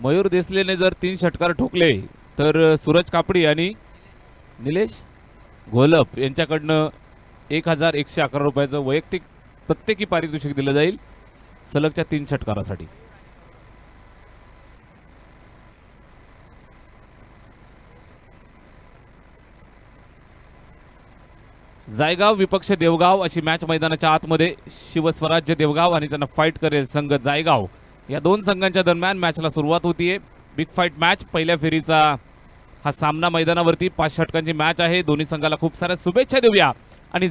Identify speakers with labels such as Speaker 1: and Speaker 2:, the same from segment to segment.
Speaker 1: मयूर देसलेने जर 3 षटकार ठोकले तर सूरज कापडी आणि निलेश घोलप यांच्याकडनं 1111 रुपयाचं वैयक्तिक प्रत्येकी पारितोषिक दिलं जाईल सलगच्या 3 षटकारासाठी. जायगाव विपक्ष देवगाव अशी मॅच मैदानाच्या आतमध्ये. शिवस्वराज्य देवगाव आणि त्यांना फाईट करेल संघ जायगाव. या दोन संघांच्या दरम्यान मॅचला सुरुवात होतीये. Big fight match. पहिल्या फेरीचा हा सामना मैदानावरती 5 षटकांची मॅच आहे. दोन्ही संघाला खूप साऱ्या शुभेच्छा देऊया. आणि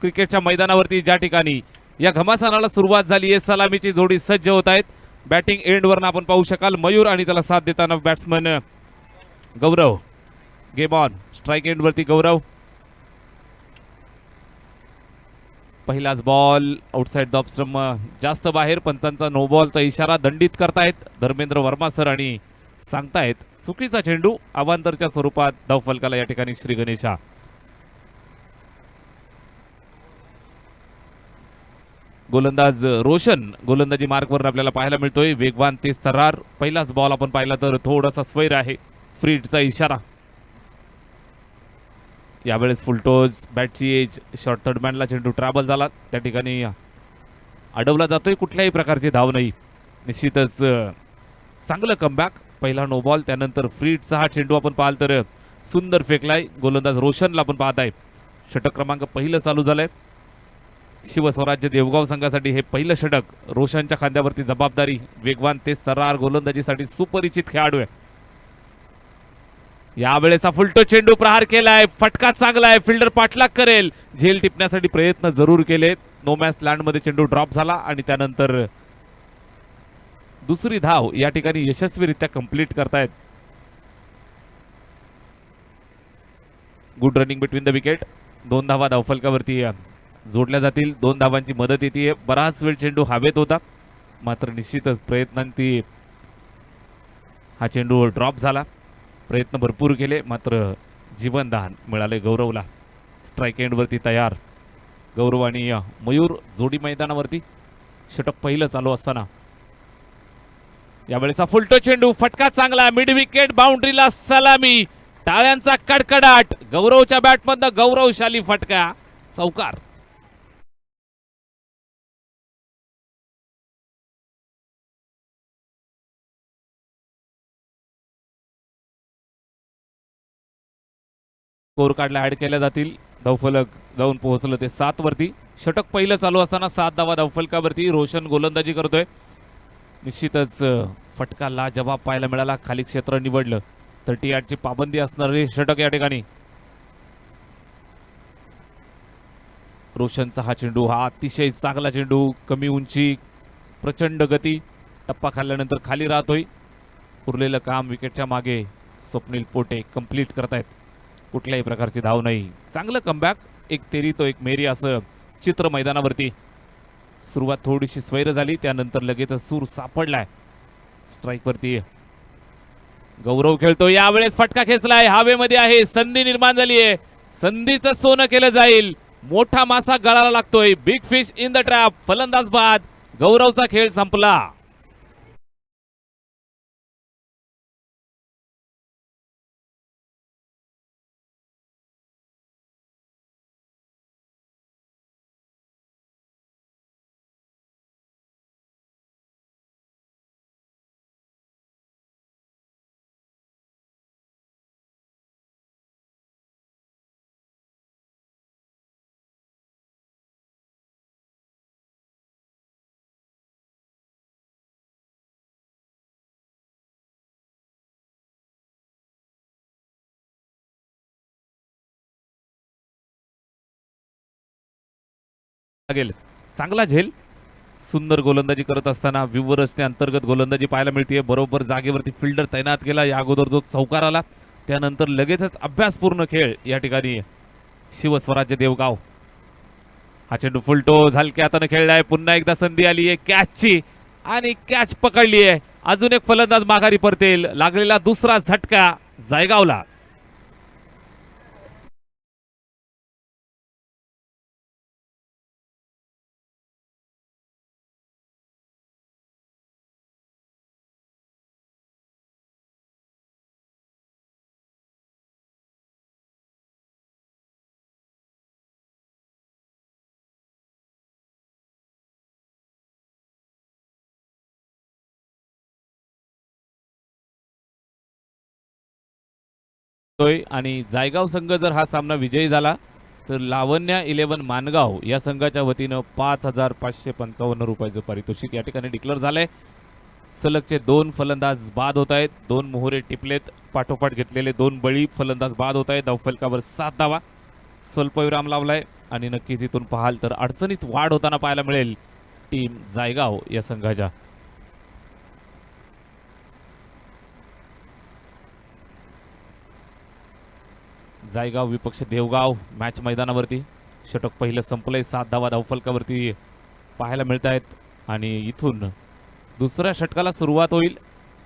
Speaker 1: क्रिकेटच्या मैदानावरती ज्या ठिकाणी या घमासानाला सुरुवात झाली आहे, सलामीची जोडी सज्ज होत आहेत. बॅटिंग एंडवरनं आपण पाहू शकाल मयूर आणि त्याला साथ देताना batsman Gaurav. Game on. Strike एंडवरती गौरव. पहिलाच बॉल आउटसाइड द ऑफ जास्त बाहेर. पंचांचा नो बॉलचा इशारा दंडित करतायत धर्मेंद्र वर्मा सर आणि सांगतायत चुकीचा चेंडू. अवांतरच्या स्वरूपात धावफलकाला या ठिकाणी श्री गणेशा. गोलंदाज रोशन गोलंदाजी मार्कवर आपल्याला पाहायला मिळतोय. वेगवान तेज तर्रार. पहिलाच बॉल आपण पाहिला तर थोडासा स्वैर आहे. फ्रीडचा इशारा. यावेळेस फुलटोज. बॅटची एज. शॉर्ट थर्डमॅनला चेंडू ट्रॅव्हल झाला. त्या ठिकाणी अडवला जातोय. कुठल्याही प्रकारची धाव नाही. निश्चितच चांगलं कमबॅक. पहिला नो बॉल. त्यानंतर फ्रीडचा हा चेंडू आपण पाहाल तर सुंदर फेकलाय. गोलंदाज रोशनला आपण पाहत आहे. षटक क्रमांक पहिलं चालू झालंय. शिवस्वराज्य देवगाव संघासाठी हे पहिलं षटक. रोशनच्या खांद्यावरती जबाबदारी. वेगवान तेज तर्रार गोलंदाजीसाठी सुपरिचित खेळाडू आहे. यावेळेस हा फुलटो चेंडू प्रहार केलाय. फटका चांगला आहे. फिल्डर पाठलाग करेल. झेल टिपण्यासाठी प्रयत्न जरूर केले. नो मॅच लँड मध्ये चेंडू ड्रॉप झाला आणि त्यानंतर दुसरी धाव या ठिकाणी यशस्वीरित्या कंप्लीट करतायत. Good running between the wicket. 2 धावा धावफलकावरती जोडल्या जातील. 2 धावांची मदत येते. बराच वेळ चेंडू हवेत होता मात्र निश्चितच प्रयत्नांती हा चेंडू ड्रॉप झाला. प्रयत्न भरपूर केले मात्र जीवनदान मिळाले गौरवला. स्ट्राईक एंडवरती तयार गौरव आणि मयूर जोडी मैदानावरती. षटक पहिलं चालू असताना यावेळेस हा फुलटो चेंडू. फटका चांगला. मिड विकेट बाउंड्रीला सलामी. टाळ्यांचा कडकडाट. गौरवच्या बॅटमधनं गौरवशाली फटका. चौकार. स्कोर कार्डला ऍड केल्या जातील. धावफलक जाऊन पोहोचलं ते 7 वरती. षटक पहिलं चालू असताना 7 धावा धावफलकावरती. रोशन गोलंदाजी करतोय. निश्चितच फटका ला जवाब पाहायला मिळाला. खाली क्षेत्र निवडलं. 38 ची पाबंदी असणारे षटक या ठिकाणी. रोशनचा हा चेंडू. हा अतिशय चांगला चेंडू. कमी उंची प्रचंड गती. टप्पा खाल्ल्यानंतर खाली राहतोय. उरलेलं काम विकेटच्या मागे स्वप्नील पोटे कंप्लीट करतायत. कुठल्याही प्रकारची धाव नाही. चांगलं कमबॅक. एक तेरी तो एक मेरी असं चित्र मैदानावरती. सुरुवात थोडीशी स्वैर झाली त्यानंतर लगेच सूर सापडलाय. स्ट्राईक वरती गौरव खेळतो. यावेळेस फटका खेचलाय. हवेमध्ये आहे. संधी निर्माण झाली आहे. संधीचं सोनं केलं जाईल. मोठा मासा गळाला लागतोय. Big fish in the trap. फलंदाज बाद. गौरवचा खेळ संपला. चांगला झेल. सुंदर गोलंदाजी करत असताना विवरसने अंतर्गत गोलंदाजी पाहायला मिळते. बरोबर जागेवरती फिल्डर तैनात केला. या अगोदर जो चौकार आला त्यानंतर लगेचच अभ्यासपूर्ण खेळ या ठिकाणी शिवस्वराज्य देवगाव. हा चेंडू फुलटो हलक्या हाताने खेळलाय. पुन्हा एकदा संधी आली आहे कॅचची आणि कॅच पकडली आहे. अजून एक फलंदाज माघारी परतेल. लागलेला दुसरा झटका जायगावला. आणि जायगाव संघ जर हा सामना विजयी झाला तर लावण्या 11 मानगाव या संघाच्या वतीनं 5,555 रुपयाचं पारितोषिक या ठिकाणी डिक्लेअर झालंय. सलगचे 2 फलंदाज बाद होत आहेत. 2 मोहरे टिपलेत. पाठोपाठ घेतलेले 2 बळी फलंदाज बाद होत आहेत. धावफलकावर 7 धावा. स्वल्पविराम लावलाय आणि नक्कीच इथून पाहाल तर अडचणीत वाढ होताना पाहायला मिळेल टीम जायगाव या संघाच्या. जायगाव विपक्ष देवगाव मॅच मैदानावरती. षटक पहिलं संपलंय. 7 धावा धावफलकावरती पाहायला मिळत आहेत आणि इथून दुसऱ्या षटकाला सुरुवात होईल.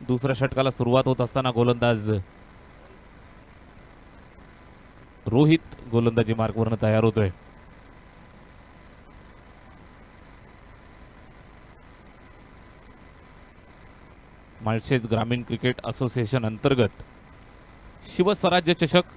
Speaker 1: दुसऱ्या षटकाला सुरुवात होत असताना गोलंदाज रोहित गोलंदाजी मार्गवरनं तयार होतोय. माळशेज ग्रामीण क्रिकेट असोसिएशन अंतर्गत शिवस्वराज्य चषक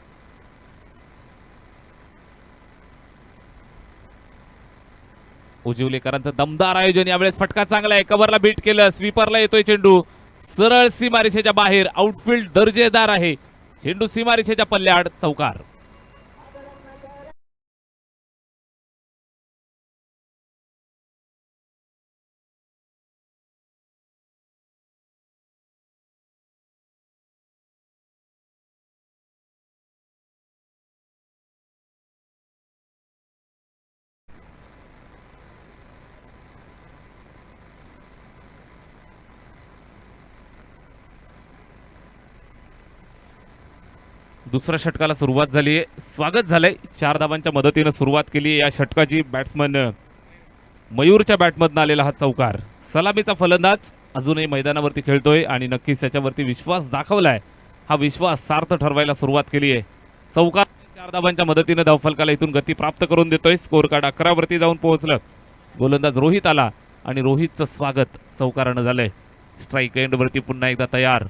Speaker 1: उजिवलेकरांचं दमदार आयोजन. यावेळेस फटका चांगला आहे. कव्हरला बीट केलं. स्वीपरला येतोय चेंडू. सरळ सीमारेषेच्या बाहेर. आउटफील्ड दर्जेदार आहे. चेंडू सीमारेषेच्या पल्ल्याआड चौकार. दुसऱ्या षटकाला सुरुवात झाली आहे. स्वागत झालंय. 4 धावांच्या मदतीनं सुरुवात केली या षटकाची. बॅट्समन मयूरच्या बॅटमधनं आलेला हा चौकार. सलामीचा फलंदाज अजूनही मैदानावरती खेळतोय आणि नक्कीच त्याच्यावरती विश्वास दाखवलाय. हा विश्वास सार्थ ठरवायला सुरुवात केली आहे. चौकार 4 धावांच्या मदतीनं धावफलकाला इथून गती प्राप्त करून देतोय. स्कोर कार्ड 11 वरती जाऊन पोहोचलं. गोलंदाज रोहित आला आणि रोहितचं स्वागत चौकारानं झालंय. स्ट्राईक एंड वरती पुन्हा एकदा तयार.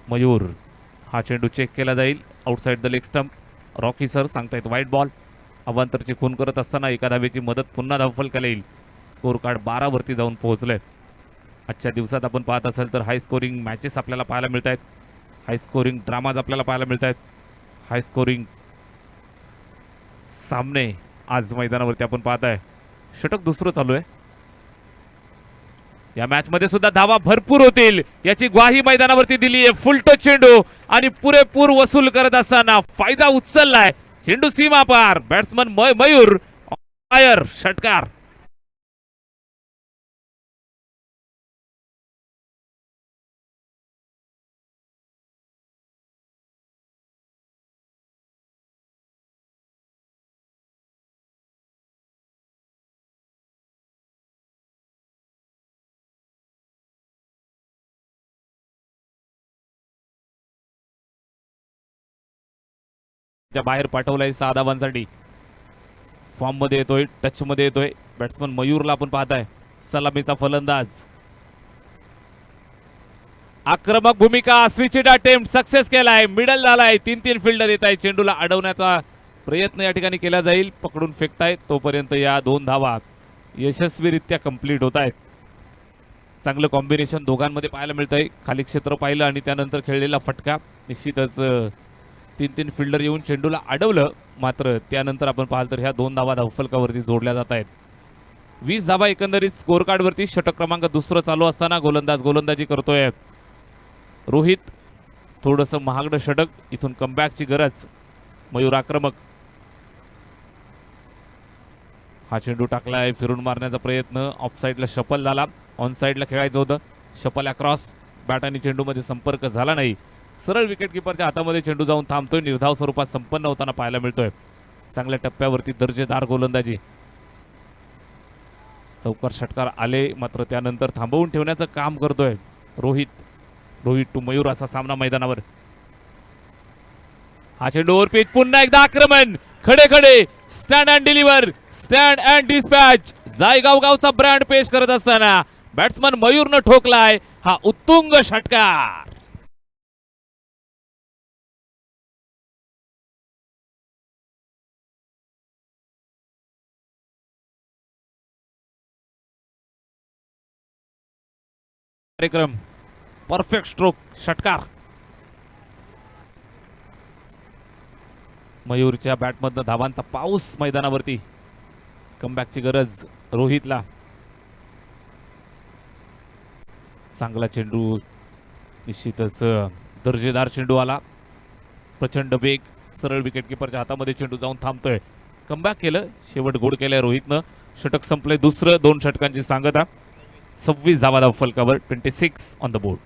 Speaker 1: मयूर. हा चेंडू चेक केला जाईल. Outside the leg stump. Rocky sir सांगतायत वाईट बॉल. अवांतरची खून करत असताना एका धावेची मदत पुन्हा धावफलकाला येईल. स्कोर कार्ड 12 वरती जाऊन पोहोचलंय. आजच्या दिवसात आपण पाहत असाल तर हाय स्कोरिंग मॅचेस आपल्याला पाहायला मिळत आहेत. हाय स्कोरिंग ड्रामाज आपल्याला पाहायला मिळत आहेत. हाय स्कोरिंग सामने आज मैदानावरती आपण पाहत आहे. षटक दुसरं चालू आहे. या मॅच मध्ये सुद्धा धावा भरपूर होतील याची ग्वाही मैदानावरती दिली आहे. फुलटो चेंडू आणि पुरेपूर वसूल करत असताना फायदा उचललाय. चेंडू सीमा पार. Batsman Mayur fire. षटकार. बाहेर पाठवलाय 6 धावांसाठी. फॉर्म मध्ये येतोय. टच मध्ये येतोय. बॅट्समन मयूरला आपण पाहताय. सलामीचा फलंदाज. आक्रमक भूमिका. स्विचिड अटेम्प्ट सक्सेस केलाय. मिडल झालाय. 3-3 फिल्डर येत आहे. चेंडूला अडवण्याचा प्रयत्न या ठिकाणी केला जाईल. पकडून फेकतायत तोपर्यंत या 2 धावा यशस्वीरित्या कंप्लीट होत आहेत. चांगलं कॉम्बिनेशन दोघांमध्ये पाहायला मिळतंय. खाली क्षेत्र पाहिलं आणि त्यानंतर खेळलेला फटका. निश्चितच 3-3 फिल्डर येऊन चेंडूला अडवलं. मात्र त्यानंतर आपण पाहाल तर ह्या 2 धावा धावफलकावरती जोडल्या जात आहेत. 20 धावा एकंदरीत स्कोर कार्ड वरती. षटक क्रमांक दुसरं चालू असताना गोलंदाज गोलंदाजी करतोय. रोहित थोडंसं महागडं षटक. इथून कमबॅकची गरज. मयूर आक्रमक. हा चेंडू टाकलाय. फिरून मारण्याचा प्रयत्न. ऑफ साईडला शपल झाला. ऑन साईडला खेळायचं होतं. शपल अक्रॉस. बॅट आणि चेंडूमध्ये संपर्क झाला नाही. सरळ विकेट किपरच्या हातामध्ये चेंडू जाऊन थांबतोय. निर्धाव स्वरूपात संपन्न होताना पाहायला मिळतोय. चांगल्या टप्प्यावरती दर्जेदार गोलंदाजी. चौकार षटकार आले मात्र त्यानंतर थांबवून ठेवण्याचं काम करतोय रोहित. रोहित टू मयूर असा सामना मैदानावर. हा चेंडू ओव्हर पिच. पुन्हा एकदा आक्रमण. खडे खडे. Stand and deliver. Stand and dispatch. Jaygaon गावचा ब्रँड पेश करत असताना बॅट्समन मयूरनं ठोकलाय हा उत्तुंग षटकार. कार्यक्रम. Perfect stroke. षटकार. मयूरच्या बॅटमधनं धावांचा पाऊस मैदानावरती. कमबॅकची गरज रोहितला. चांगला चेंडू, निश्चितच दर्जेदार चेंडू आला. प्रचंड वेग, सरळ विकेटकीपरच्या हातामध्ये चेंडू जाऊन थांबतोय. कमबॅक केलं, शेवट गोड केलंय रोहितनं. षटक संपलंय दुसरं, 2 षटकांची सांगता. 26 धावा धाव फलकावर, 26 ऑन द बोर्ड.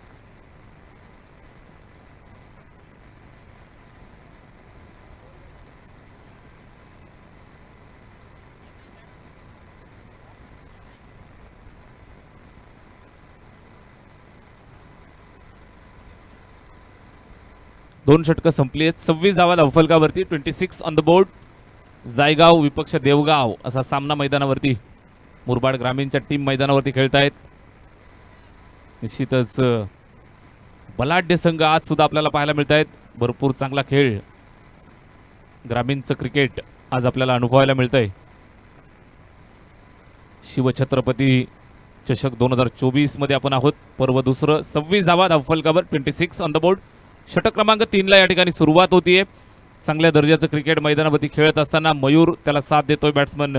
Speaker 1: दोन षटकं संपली आहेत. 26 धावा धाव फलकावरती, 26 ऑन द बोर्ड. जायगाव विपक्ष देवगाव असा सामना मैदानावरती. मुरबाड ग्रामीणच्या टीम मैदानावरती खेळतायत. निश्चितच बलाढ्य संघ आज सुद्धा आपल्याला पाहायला मिळत आहेत. भरपूर चांगला खेळ, ग्रामीणचं क्रिकेट आज आपल्याला अनुभवायला मिळतंय. शिवछत्रपती चषक 2024 मध्ये आपण आहोत. पर्व दुसरं. 26 धावा धाव फलकावर, 26 ऑन द बोर्ड. षटक क्रमांक 3ला या ठिकाणी सुरुवात होतीये. चांगल्या दर्जाचं क्रिकेट मैदानावरती खेळत असताना मयूर त्याला साथ देतोय. बॅट्समन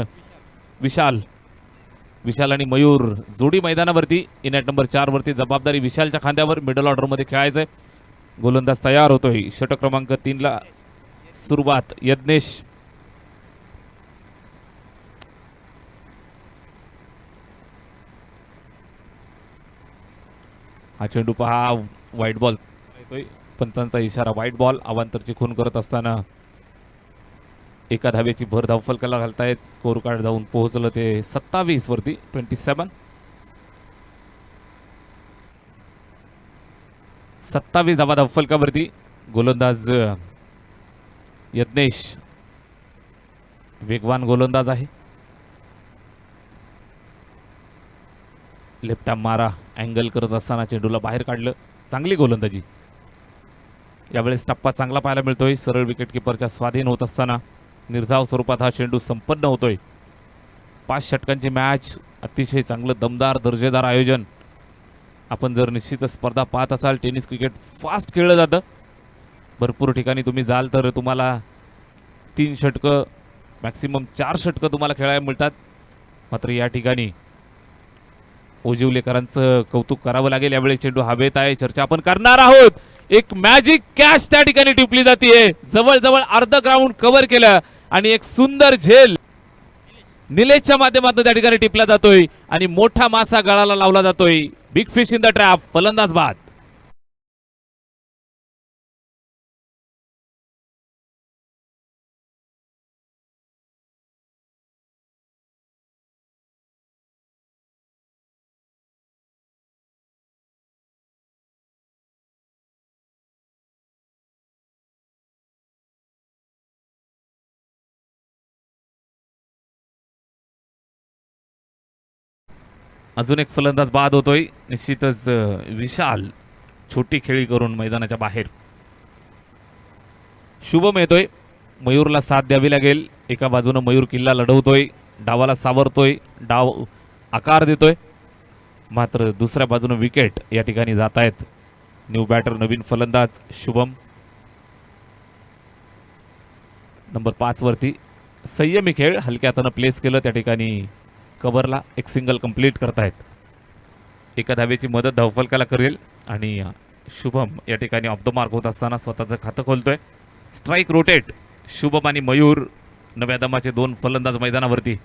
Speaker 1: विशाल आणि मयूर जोडी मैदानावरती. इनॅट नंबर 4 वरती जबाबदारी विशालच्या खांद्यावर. मिडल ऑर्डर मध्ये खेळायचंय. गोलंदाज तयार होतोय. षटक क्रमांक 3ला सुरुवात. यज्ञेश हा चेंडू पहा, व्हाईट बॉल. पंचांचा इशारा, व्हाईट बॉल. अवांतरची खून करत असताना एका धावेची भर धाव फलकाला घालतायत. स्कोर कार्ड जाऊन पोहोचलं ते 27 वरती, 27. 27 धावा धाव फलकावरती. गोलंदाज यज्ञेश वेगवान गोलंदाज आहे. लेफ्ट आर्म मारा अँगल करत असताना चेंडूला बाहेर काढलं. चांगली गोलंदाजी. यावेळेस टप्पा चांगला पाहायला मिळतोय. सरळ विकेटकीपरच्या स्वाधीन होत असताना निर्धाव स्वरूपात हा चेंडू संपन्न होतोय. 5 षटकांची मॅच. अतिशय चांगलं दमदार दर्जेदार आयोजन. आपण जर निश्चित स्पर्धा पाहत असाल, टेनिस क्रिकेट फास्ट खेळलं जातं. भरपूर ठिकाणी तुम्ही जाल तर तुम्हाला 3 षटकं मॅक्सिमम 4 षटकं तुम्हाला खेळायला मिळतात. मात्र या ठिकाणी ओजिवलेकरांचं कौतुक करावं लागेल. यावेळी चेंडू हवेत आहे. चर्चा आपण करणार आहोत. एक मॅजिक कॅच त्या ठिकाणी टिपली जाते. जवळजवळ अर्ध ग्राउंड कव्हर केलं आणि एक सुंदर झेल निलेशच्या माध्यमातून त्या ठिकाणी टिपला जातोय आणि मोठा मासा गळाला लावला जातोय. Big fish in the trap. फलंदाज बाद. अजून एक फलंदाज बाद होतोय. निश्चितच विशाल छोटी खेळी करून मैदानाच्या बाहेर. शुभम येतोय. मयूरला साथ द्यावी लागेल. एका बाजूनं मयूर किल्ला लढवतोय, डावाला सावरतोय, डाव आकार देतोय. मात्र दुसऱ्या बाजूनं विकेट या ठिकाणी जात आहेत. न्यू बॅटर, नवीन फलंदाज शुभम. नंबर 5 वरती संयमी खेळ. हलक्या हातानं प्लेस केलं त्या ठिकाणी. कव्हरला एक सिंगल कंप्लीट करतायत. एका धावेची मदत धावफलकाला करेल आणि शुभम या ठिकाणी ऑफ द मार्क होत असताना स्वतःचं खातं खोलतोय. Strike rotate. शुभम आणि मयूर नव्या दमाचे 2 फलंदाज मैदानावरती.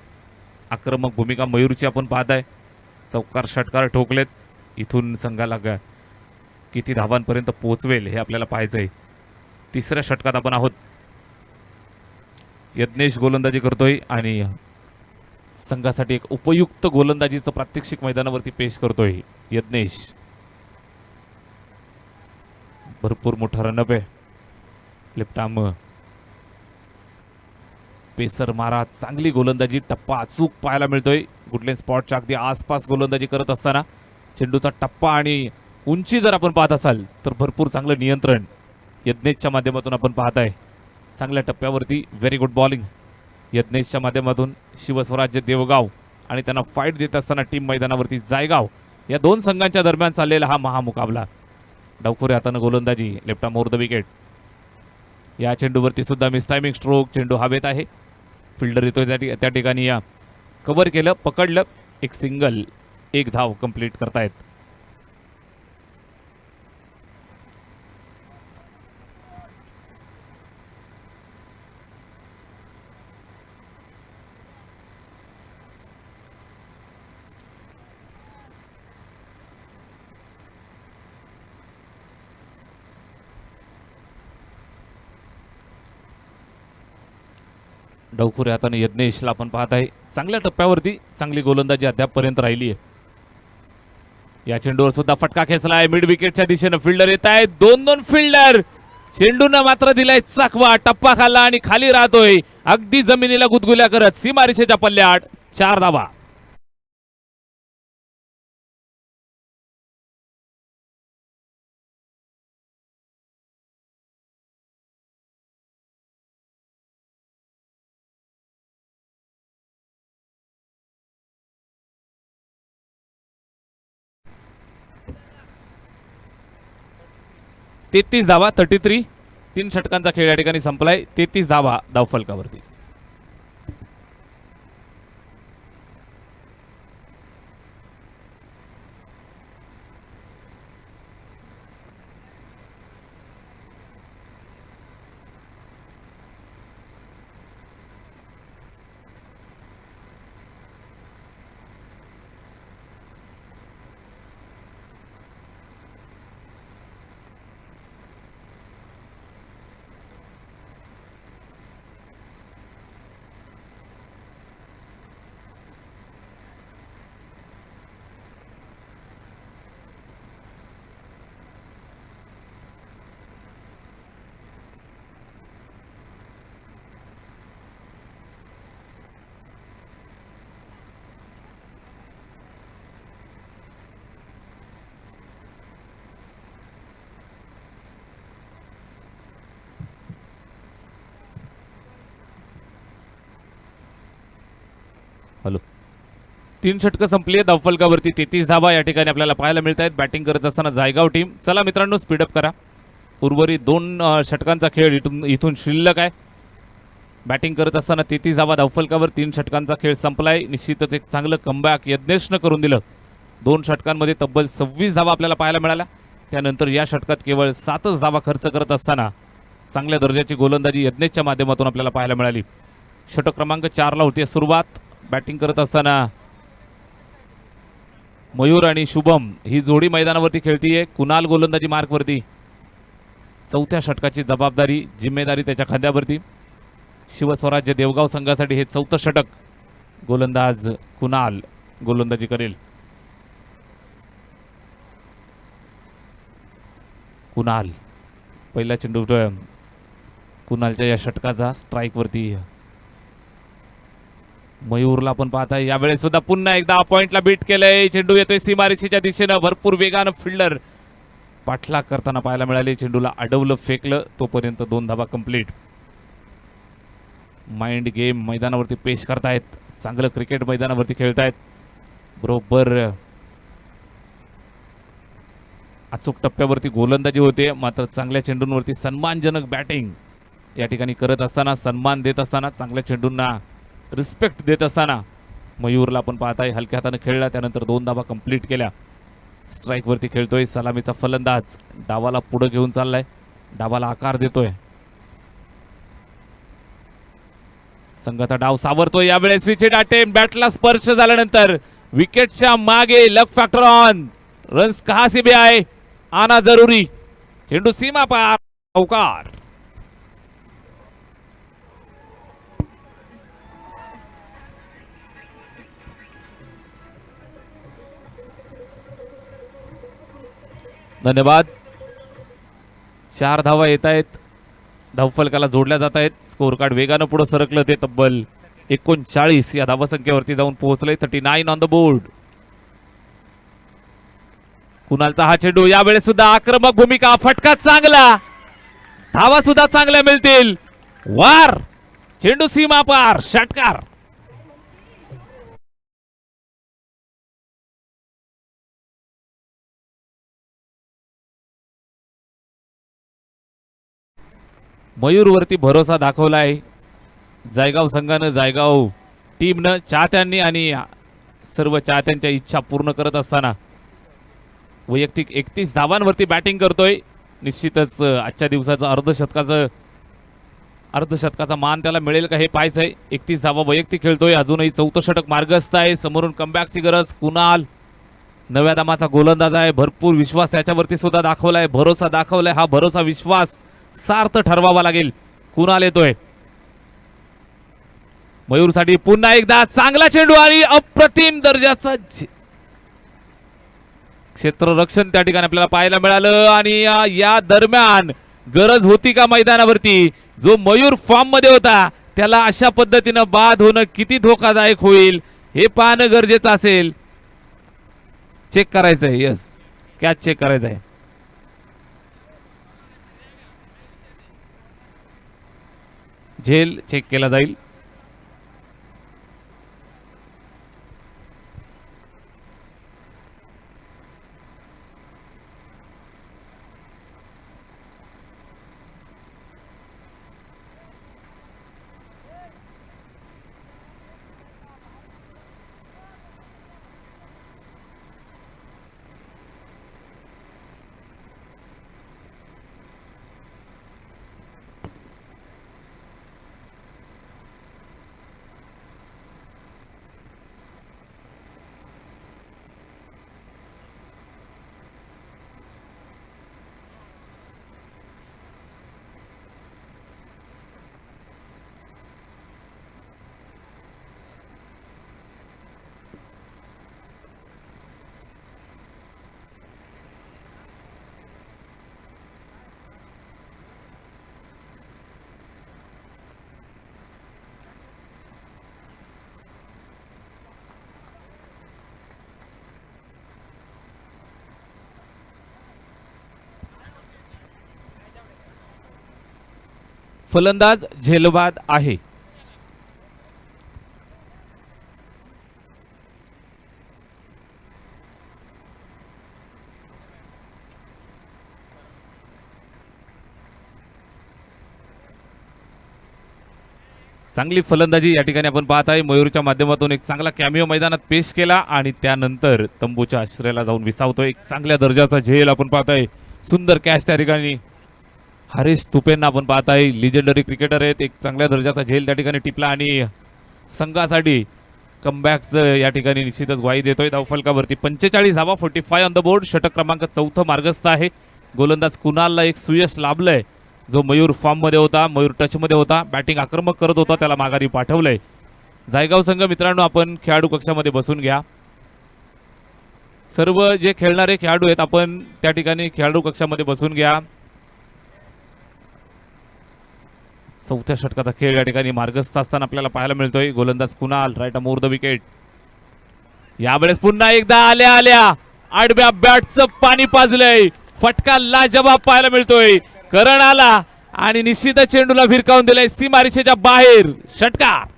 Speaker 1: आक्रमक भूमिका मयूरची आपण पाहताय. चौकार षटकार ठोकलेत. इथून संघाला किती धावांपर्यंत पोहोचवेल हे आपल्याला पाहायचंय. तिसऱ्या षटकात आपण आहोत. यज्ञेश गोलंदाजी करतोय आणि संघासाठी एक उपयुक्त गोलंदाजीचं प्रात्यक्षिक मैदानावरती पेश करतोय यज्ञेश. भरपूर मोठा रनअप आहे. लेफ्ट आर्म पेसर मारा. चांगली गोलंदाजी. टप्पा अचूक पाहायला मिळतोय. गुडलेन स्पॉटच्या अगदी आसपास गोलंदाजी करत असताना चेंडूचा टप्पा आणि उंची जर आपण पाहत असाल तर भरपूर चांगलं नियंत्रण यज्ञेशच्या माध्यमातून आपण पाहताय. चांगल्या टप्प्यावरती व्हेरी गुड बॉलिंग यज्ञेशच्या माध्यमातून. शिवस्वराज्य देवगाव आणि त्यांना फाईट देत असताना टीम मैदानावरती जायगाव. या 2 संघांच्या दरम्यान चाललेला हा महामुकाबला. डावखोरे हातानं गोलंदाजी. Left arm over the wicket. या चेंडूवरती सुद्धा मिस टायमिंग स्ट्रोक. चेंडू हवेत आहे. फिल्डर येतोय त्या ठिकाणी या कव्हर केलं, पकडलं, एक सिंगल, एक धाव कंप्लीट करतायत. डवखुरे हाताने यज्ञेशला आपण पाहत आहे. चांगल्या टप्प्यावरती चांगली गोलंदाजी अद्यापपर्यंत राहिली आहे. या चेंडूवर सुद्धा फटका खेचलाय मिड विकेटच्या दिशेनं. फिल्डर येत आहेत, 2-2 फिल्डर. चेंडूनं मात्र दिलाय चकवा, टप्पा खाल्ला आणि खाली राहतोय अगदी जमिनीला गुदगुल्या करत. सीमारेषेच्या पल्ल्यात 4 धावा. तेहतीस धावा, 33. 3 षटकांचा खेळ या ठिकाणी संपलाय. 33 धावा धावफलकावरती. हॅलो, 3 षटकं संपली आहेत धावफलकावरती. 33 धावा या ठिकाणी आपल्याला पाहायला मिळत आहेत. बॅटिंग करत असताना जायगाव टीम. चला मित्रांनो, स्पीडअप करा. उर्वरित 2 षटकांचा खेळ इथून शिल्लक आहे. बॅटिंग करत असताना 33 धावा धावफलकावर. 3 षटकांचा खेळ संपलाय. निश्चितच एक चांगलं कमबॅक यज्ञेशनं करून दिलं. 2 षटकांमध्ये तब्बल 26 धावा आपल्याला पाहायला मिळाल्या. त्यानंतर या षटकात केवळ 7च धावा खर्च करत असताना चांगल्या दर्जाची गोलंदाजी यज्ञेशच्या माध्यमातून आपल्याला पाहायला मिळाली. षटक क्रमांक 4ला होती सुरुवात. बॅटिंग करत असताना मयूर आणि शुभम ही जोडी मैदानावरती खेळतीये. कुणाल गोलंदाजी मार्कवरती. 4थ्या षटकाची जबाबदारी, जिम्मेदारी त्याच्या खांद्यावरती. शिवस्वराज्य देवगाव संघासाठी हे 4थं षटक. गोलंदाज कुणाल गोलंदाजी करेल. कुणाल पहिला चेंडू कुणालच्या या षटकाचा स्ट्राईकवरती. मयूरला पण पाहताय. यावेळेस सुद्धा पुन्हा एकदा पॉइंटला बीट केलंय. चेंडू येतोय सीमारेषेच्या दिशेनं. भरपूर वेगानं फिल्डर पाठलाग करताना पाहायला मिळाले. चेंडूला अडवलं, फेकलं. तोपर्यंत 2 धावा कंप्लीट. माइंड गेम मैदानावरती पेश करतायत. चांगलं क्रिकेट मैदानावरती खेळतायत. बरोबर अचूक टप्प्यावरती गोलंदाजी होते. मात्र चांगल्या चेंडूंवरती सन्मानजनक बॅटिंग या ठिकाणी करत असताना, सन्मान देत असताना, चांगल्या चेंडूंना रिस्पेक्ट देत असताना मयूरला पण पाहताय. हलक्या हाताने खेळला. त्यानंतर 2 धावा कंप्लीट केल्या. स्ट्राईकवरती खेळतोय सलामीचा फलंदाज. डावाला पुढे घेऊन चाललाय. डावाला आकार देतोय. संघाचा डाव सावरतोय. यावेळेस विकेट अटेम्प्ट. बॅटला स्पर्श झाल्यानंतर विकेटच्या मागे. लक फॅक्टर ऑन. रन्स कहां से भी आए आना जरूरी. चेंडू सीमा पार. अवकार. धन्यवाद. 4 धावा येत आहेत. धावफलकाला जोडल्या जात आहेत. स्कोर कार्ड वेगानं पुढे सरकलं. ते तब्बल 39 या धावसंख्येवरती जाऊन पोहोचले. 39 ऑन द बोर्ड. कुणालचा हा चेंडू. यावेळेस सुद्धा आक्रमक भूमिका. फटका चांगला. धावा सुद्धा चांगल्या मिळतील. वार. चेंडू सीमा पार. षटकार. मयूरवरती भरोसा दाखवलाय जायगाव संघानं, जायगाव टीमनं, चाहत्यांनी आणि सर्व चाहत्यांच्या इच्छा पूर्ण करत असताना वैयक्तिक 31 धावांवरती बॅटिंग करतोय. निश्चितच आजच्या दिवसाचं अर्धशतकाचा मान त्याला मिळेल का हे पाहायचंय. 31 धावा वैयक्तिक खेळतोय, अजूनही चौथं षटक मार्गस्थ आहे. समोरून कमबॅकची गरज. कुणाल नव्या दमाचा गोलंदाज आहे, भरपूर विश्वास त्याच्यावरती सुद्धा दाखवलाय, भरोसा दाखवलाय. हा भरोसा विश्वास सार्थ ठरवावा लागेल. कुणाल येतोय मयूरसाठी पुन्हा एकदा चांगला चेंडू आणि अप्रतिम दर्जाचा क्षेत्ररक्षण त्या ठिकाणी आपल्याला पाहायला मिळालं. आणि या दरम्यान गरज होती का मैदानावरती? जो मयूर फॉर्म मध्ये होता त्याला अशा पद्धतीनं बाद होणं किती धोकादायक होईल हे पाहणं गरजेचं असेल. चेक करायचंय. यस, कॅच चेक करायचंय. झेल चेक केला जाईल. फलंदाज झेलबाद आहे. चांगली फलंदाजी या ठिकाणी आपण पाहत आहे. मयूरच्या माध्यमातून एक चांगला कॅमिओ मैदानात पेश केला आणि त्यानंतर तंबूच्या आश्रयाला जाऊन विसावतोय. एक चांगल्या दर्जाचा झेल आपण पाहताय. सुंदर कॅच त्या ठिकाणी. हरीश तुपेंना आपण पाहताय, लिजेंडरी क्रिकेटर आहेत. एक चांगल्या दर्जाचा झेल त्या ठिकाणी टिपला आणि संघासाठी कमबॅकचं या ठिकाणी निश्चितच ग्वाही देतोय. धावफलकावरती 45 धावा, 45 ऑन द बोर्ड. षटक क्रमांक 4 मार्गस्थ आहे. गोलंदाज कुणालला एक सुयश लाभलंय. जो मयूर फॉर्म मध्ये होता, मयूर टच मध्ये होता, बॅटिंग आक्रमक करत होता, त्याला माघारी पाठवलंय. जायगाव संघ मित्रांनो, आपण खेळाडू कक्षामध्ये बसून घ्या. सर्व जे खेळणारे खेळाडू आहेत आपण त्या ठिकाणी खेळाडू कक्षामध्ये बसून घ्या. चौथ्या षटकाचा खेळ या ठिकाणी मार्गस्थ असताना आपल्याला पाहायला मिळतोय. गोलंदाज Kunal right more the wicket. यावेळेस पुन्हा एकदा आल्या आल्या आडव्या बॅटचं पाणी पाजलंय. फटका लाजवाब पाहायला मिळतोय. करण आला आणि निश्चितच चेंडूला भिरकावून दिलाय सीमारेषेच्या बाहेर. षटकार.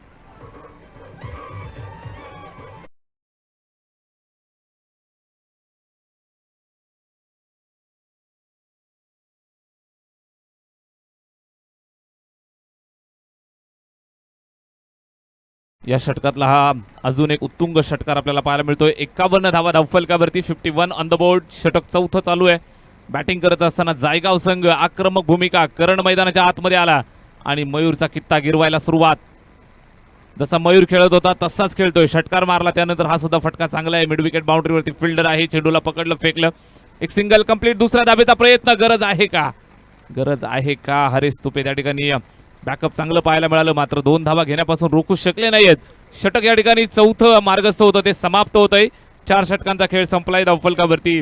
Speaker 1: या षटकातला हा अजून एक उत्तुंग षटकार आपल्याला पाहायला मिळतोय. 51 धावा धावफलकावरती, 51 ऑन द बोर्ड. षटक चौथं चालू आहे. बॅटिंग करत असताना जायगाव संघ आक्रमक भूमिका. करण मैदानाच्या आतमध्ये आला आणि मयूरचा कित्ता गिरवायला सुरुवात. जसा मयूर खेळत होता तसाच खेळतोय. षटकार मारला त्यानंतर हा सुद्धा फटका चांगला आहे. मिड विकेट बाउंड्रीवरती फिल्डर आहे. चेंडूला पकडलं, फेकलं. एक सिंगल कंप्लीट. दुसऱ्या धाबेचा प्रयत्न. गरज आहे का? गरज आहे का? हरीश तुपे त्या ठिकाणी बॅकअप चांगलं पाहायला मिळालं, मात्र 2 धावा घेण्यापासून रोखू शकले नाहीत. षटक या ठिकाणी चौथं मार्गस्थ होतं, ते समाप्त होत आहे. 4 षटकांचा खेळ संपलाय. धावफलकावरती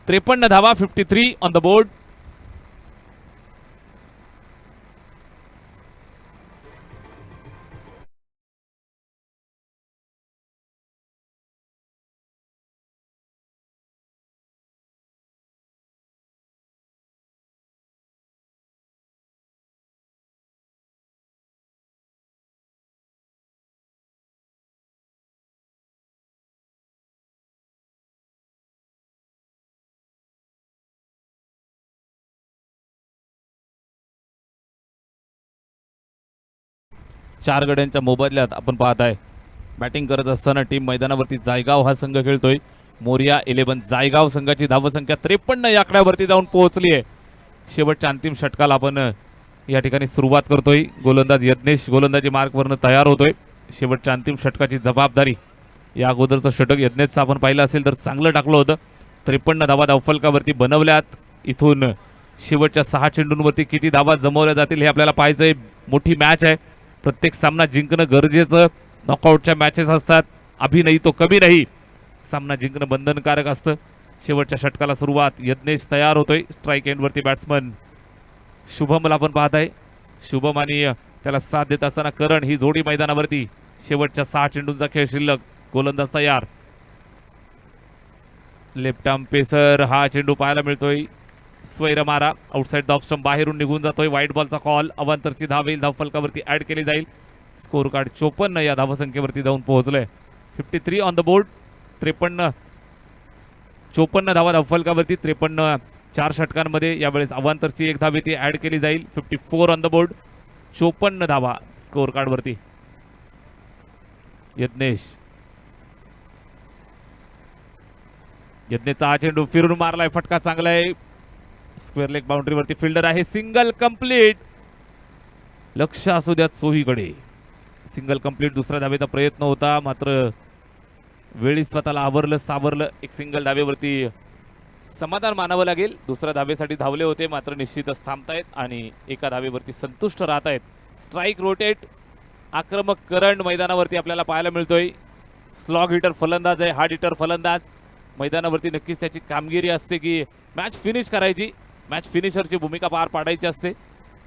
Speaker 1: 53 धावा, 53 ऑन द बोर्ड. 4 गड्यांच्या मोबदल्यात आपण पाहताय बॅटिंग करत असताना टीम मैदानावरती जायगाव हा संघ खेळतोय. मोरिया 11 जायगाव संघाची धावसंख्या 53 या आकड्यावरती जाऊन पोहोचली आहे. शेवटच्या अंतिम षटकाला आपण या ठिकाणी सुरुवात करतोय. गोलंदाज यज्ञेश गोलंदाजी मार्कवरनं तयार होतोय. शेवटच्या अंतिम षटकाची जबाबदारी या अगोदरचं षटक यज्ञेशचं आपण पाहिलं असेल तर चांगलं टाकलं होतं. 53 धावा धावफलकावरती बनवल्यात. इथून शेवटच्या 6 चेंडूंवरती किती धावा जमवल्या जातील हे आपल्याला पाहायचंय. मोठी मॅच आहे. प्रत्येक सामना जिंकणं गरजेचं. नॉकआउटच्या मॅचेस असतात. अभी नाही तो कभी नाही. सामना जिंकणं बंधनकारक असतं. शेवटच्या षटकाला सुरुवात. यज्ञेश तयार होतोय. स्ट्राईक एंडवरती बॅट्समन शुभमला आपण पाहताय. शुभम आणि त्याला साथ देत असताना करण ही जोडी मैदानावरती. शेवटच्या 6 चेंडूंचा खेळ शिल्लक. गोलंदाज तयार. लेफ्ट आर्म पेसर हा चेंडू पाहायला मिळतोय. स्वैर मारा आउटसाइड द ऑफ स्टंप बाहेरून निघून जातोय. व्हाईट बॉलचा कॉल. अवांतरची धाव येईल. धावफलकावरती ऍड केली जाईल. स्कोर कार्ड 54 या धावसंख्येवरती जाऊन पोहोचलंय. 53 ऑन द बोर्ड. 54 धावा धावफलकावरती. 53 4 षटकांमध्ये. यावेळेस अवांतरची एक धाव ती ऍड केली जाईल. 54 ऑन द बोर्ड. 54 धावा स्कोर कार्ड वरती. यज्ञेशचा हा चेंडू फिरून मारलाय. फटका चांगला आहे. स्क्वेअर लेग बाउंड्रीवरती फिल्डर आहे. Single complete. लक्ष असू द्या चोहीकडे. Single complete. दुसऱ्या धावेचा प्रयत्न होता मात्र वेळी स्वतःला आवरलं सावरलं. एक सिंगल धावेवरती समाधान मानावं लागेल. दुसऱ्या धावेसाठी धावले होते मात्र निश्चितच थांबतायत आणि एका धावेवरती संतुष्ट राहत आहेत. Strike rotate. आक्रमक करंट मैदानावरती आपल्याला पाहायला मिळतोय. स्लॉग हिटर फलंदाज आहे. हार्ड हिटर फलंदाज. मैदानावरती नक्कीच त्याची कामगिरी असते की मॅच फिनिश करायची. मॅच फिनिशरची भूमिका पार पाडायची असते.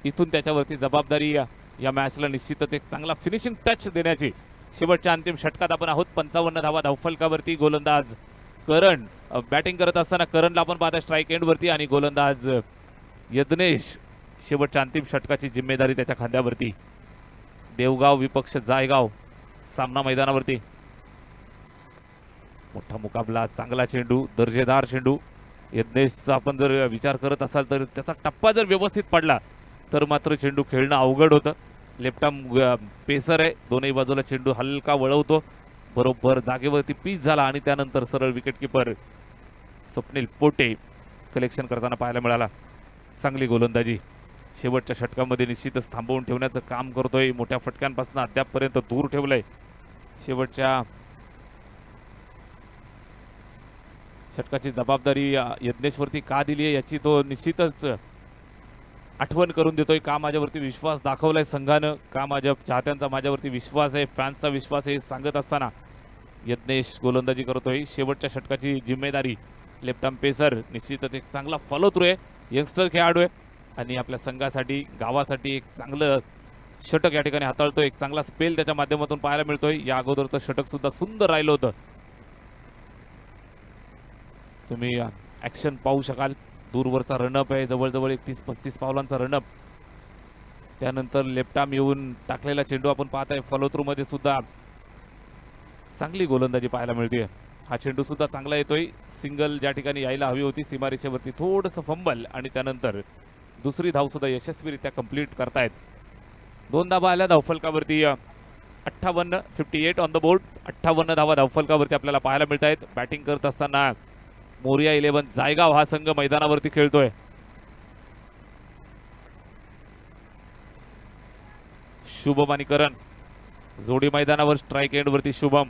Speaker 1: इथून त्याच्यावरती जबाबदारी या मॅचला निश्चितच एक चांगला फिनिशिंग टच देण्याची. शेवटच्या अंतिम षटकात आपण आहोत. 55 धावा धावफलकावरती. गोलंदाज करण बॅटिंग करत असताना करणला आपण पाहता स्ट्राईक एंडवरती आणि गोलंदाज यज्ञेश शेवटच्या अंतिम षटकाची जिम्मेदारी त्याच्या खांद्यावरती. देवगाव विपक्ष जायगाव सामना मैदानावरती. मोठा मुकाबला. चांगला चेंडू. दर्जेदार चेंडू. यज्ञेशचा आपण जर विचार करत असाल तर त्याचा टप्पा जर व्यवस्थित पडला तर मात्र चेंडू खेळणं अवघड होतं. लेफ्ट आर्म पेसर आहे. दोन्ही बाजूला चेंडू हलका वळवतो. बरोबर जागेवरती पीच झाला आणि त्यानंतर सरळ wicket keeper Swapnil Pote collection करताना पाहायला मिळाला. चांगली गोलंदाजी. शेवटच्या षटकामध्ये निश्चितच थांबवून ठेवण्याचं काम करतोय. मोठ्या फटक्यांपासून अद्यापपर्यंत दूर ठेवलंय. शेवटच्या षटकाची जबाबदारी यज्ञेशवरती का दिली आहे याची तो निश्चितच आठवण करून देतोय. का माझ्यावरती विश्वास दाखवलाय संघानं. का माझ्या चाहत्यांचा माझ्यावरती विश्वास आहे. फॅन्सचा विश्वास आहे. सांगत असताना यज्ञेश गोलंदाजी करतोय. शेवटच्या षटकाची जिम्मेदारी. लेफ्ट आर्म पेसर निश्चितच एक चांगला फॉलो थ्रू आहे. यंगस्टर खेळाडू आहे आणि आपल्या संघासाठी गावासाठी एक चांगलं षटक या ठिकाणी हाताळतोय. एक चांगला स्पेल त्याच्या माध्यमातून पाहायला मिळतोय. या अगोदरचं षटक सुद्धा सुंदर राहिलं होतं. तुम्ही ॲक्शन पाहू शकाल. दूरवरचा रनअप आहे. जवळजवळ 30-35 पावलांचा रनअप. त्यानंतर लेफ्ट आर्म येऊन टाकलेला चेंडू आपण पाहताय. फॉलो थ्रू मध्ये सुद्धा चांगली गोलंदाजी पाहायला मिळते. हा चेंडू सुद्धा चांगला येतोय. सिंगल ज्या ठिकाणी यायला हवी होती सीमारेषेवरती थोडंसं फंबल आणि त्यानंतर दुसरी धाव सुद्धा यशस्वीरित्या कंप्लीट करतायत. 2 धावा आल्या धावफलकावरती. 58 ऑन द बोर्ड. 58 धावा धावफलकावरती आपल्याला पाहायला मिळत आहेत. बॅटिंग करत असताना मोरिया 11 जायगाव हा संघ मैदानावरती खेळतोय. शुभम आणि करण जोडी मैदानावर. स्ट्राईक एंडवरती शुभम.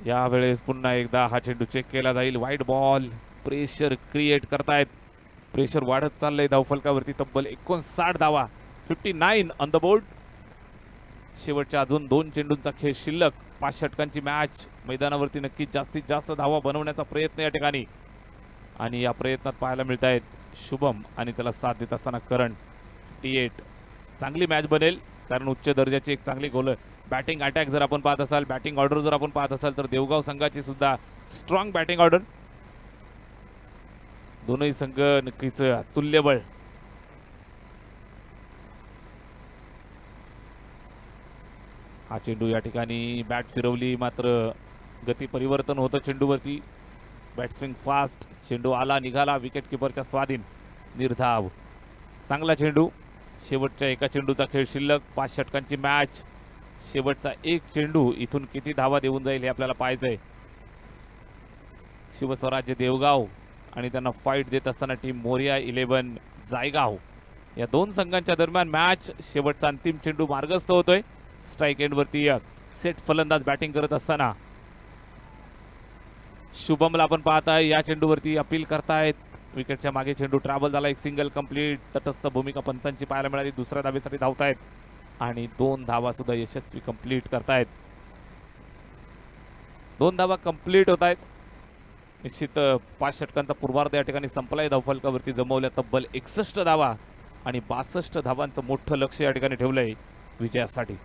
Speaker 1: यावेळेस पुन्हा एकदा हा चेंडू चेक केला जाईल. White ball. प्रेशर क्रिएट करतायत. प्रेशर वाढत चाललंय धावफलकावरती. तब्बल 59 धावा. 59 ऑन द बोर्ड. शेवटच्या अजून 2 चेंडूंचा खेळ शिल्लक. 5 षटकांची मॅच. मैदानावरती नक्कीच जास्तीत जास्त धावा बनवण्याचा प्रयत्न या ठिकाणी आणि या प्रयत्नात पाहायला मिळत आहेत शुभम आणि त्याला साथ देत असताना करण. 58 चांगली मॅच बनेल कारण उच्च दर्जाची एक चांगली गोल बॅटिंग अटॅक जर आपण पाहत असाल, बॅटिंग ऑर्डर जर आपण पाहत असाल तर देवगाव संघाची सुद्धा स्ट्रॉंग बॅटिंग ऑर्डर. दोनही संघ नक्कीच तुल्यबळ. हा चेंडू या ठिकाणी बॅट फिरवली मात्र गती परिवर्तन होतं चेंडूवरती. बॅट्सविंग फास्ट. चेंडू आला निघाला. विकेट किपरच्या स्वाधीन. निर्धाव. चांगला चेंडू. शेवटच्या एका चेंडूचा खेळ शिल्लक, 5 षटकांची मॅच. शेवटचा एक चेंडू इथून किती धावा देऊन जाईल हे आपल्याला पाहायचंय. शिवस्वराज्य देवगाव आणि त्यांना फाईट देत असताना टीम मोरिया 11 जायगाव, या दोन संघांच्या दरम्यान मॅच. शेवटचा अंतिम चेंडू मार्गस्थ होतोय. स्ट्राईक एंड वरती सेट फलंदाज बॅटिंग करत असताना शुभमला आपण पाहताय या चेंडूवरती अपील करतायत. विकेटच्या मागे चेंडू ट्रॅव्हल झाला, एक सिंगल कंप्लीट. तटस्थ भूमिका पंचांची पाहायला मिळाली. दुसऱ्या धावेसाठी धावतायत आणि 2 धावा सुद्धा यशस्वी कंप्लीट करतायत. 2 धावा कंप्लीट होत आहेत. निश्चित 5 षटकांचा पूर्वार्ध या ठिकाणी संपलाय. धावफलकावरती जमवल्या तब्बल 61 धावा आणि 62 धावांचं मोठं लक्ष या ठिकाणी ठेवलंय विजयासाठी.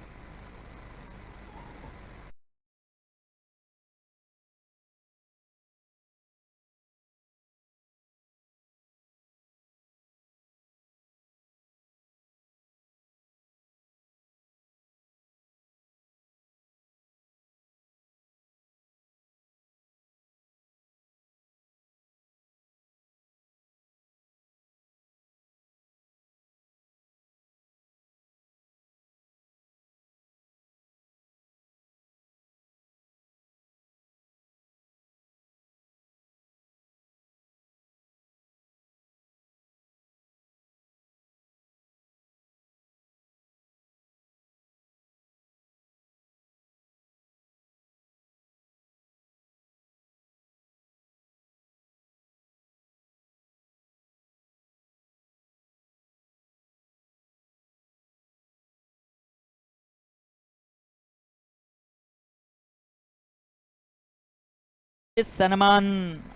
Speaker 2: सन्मान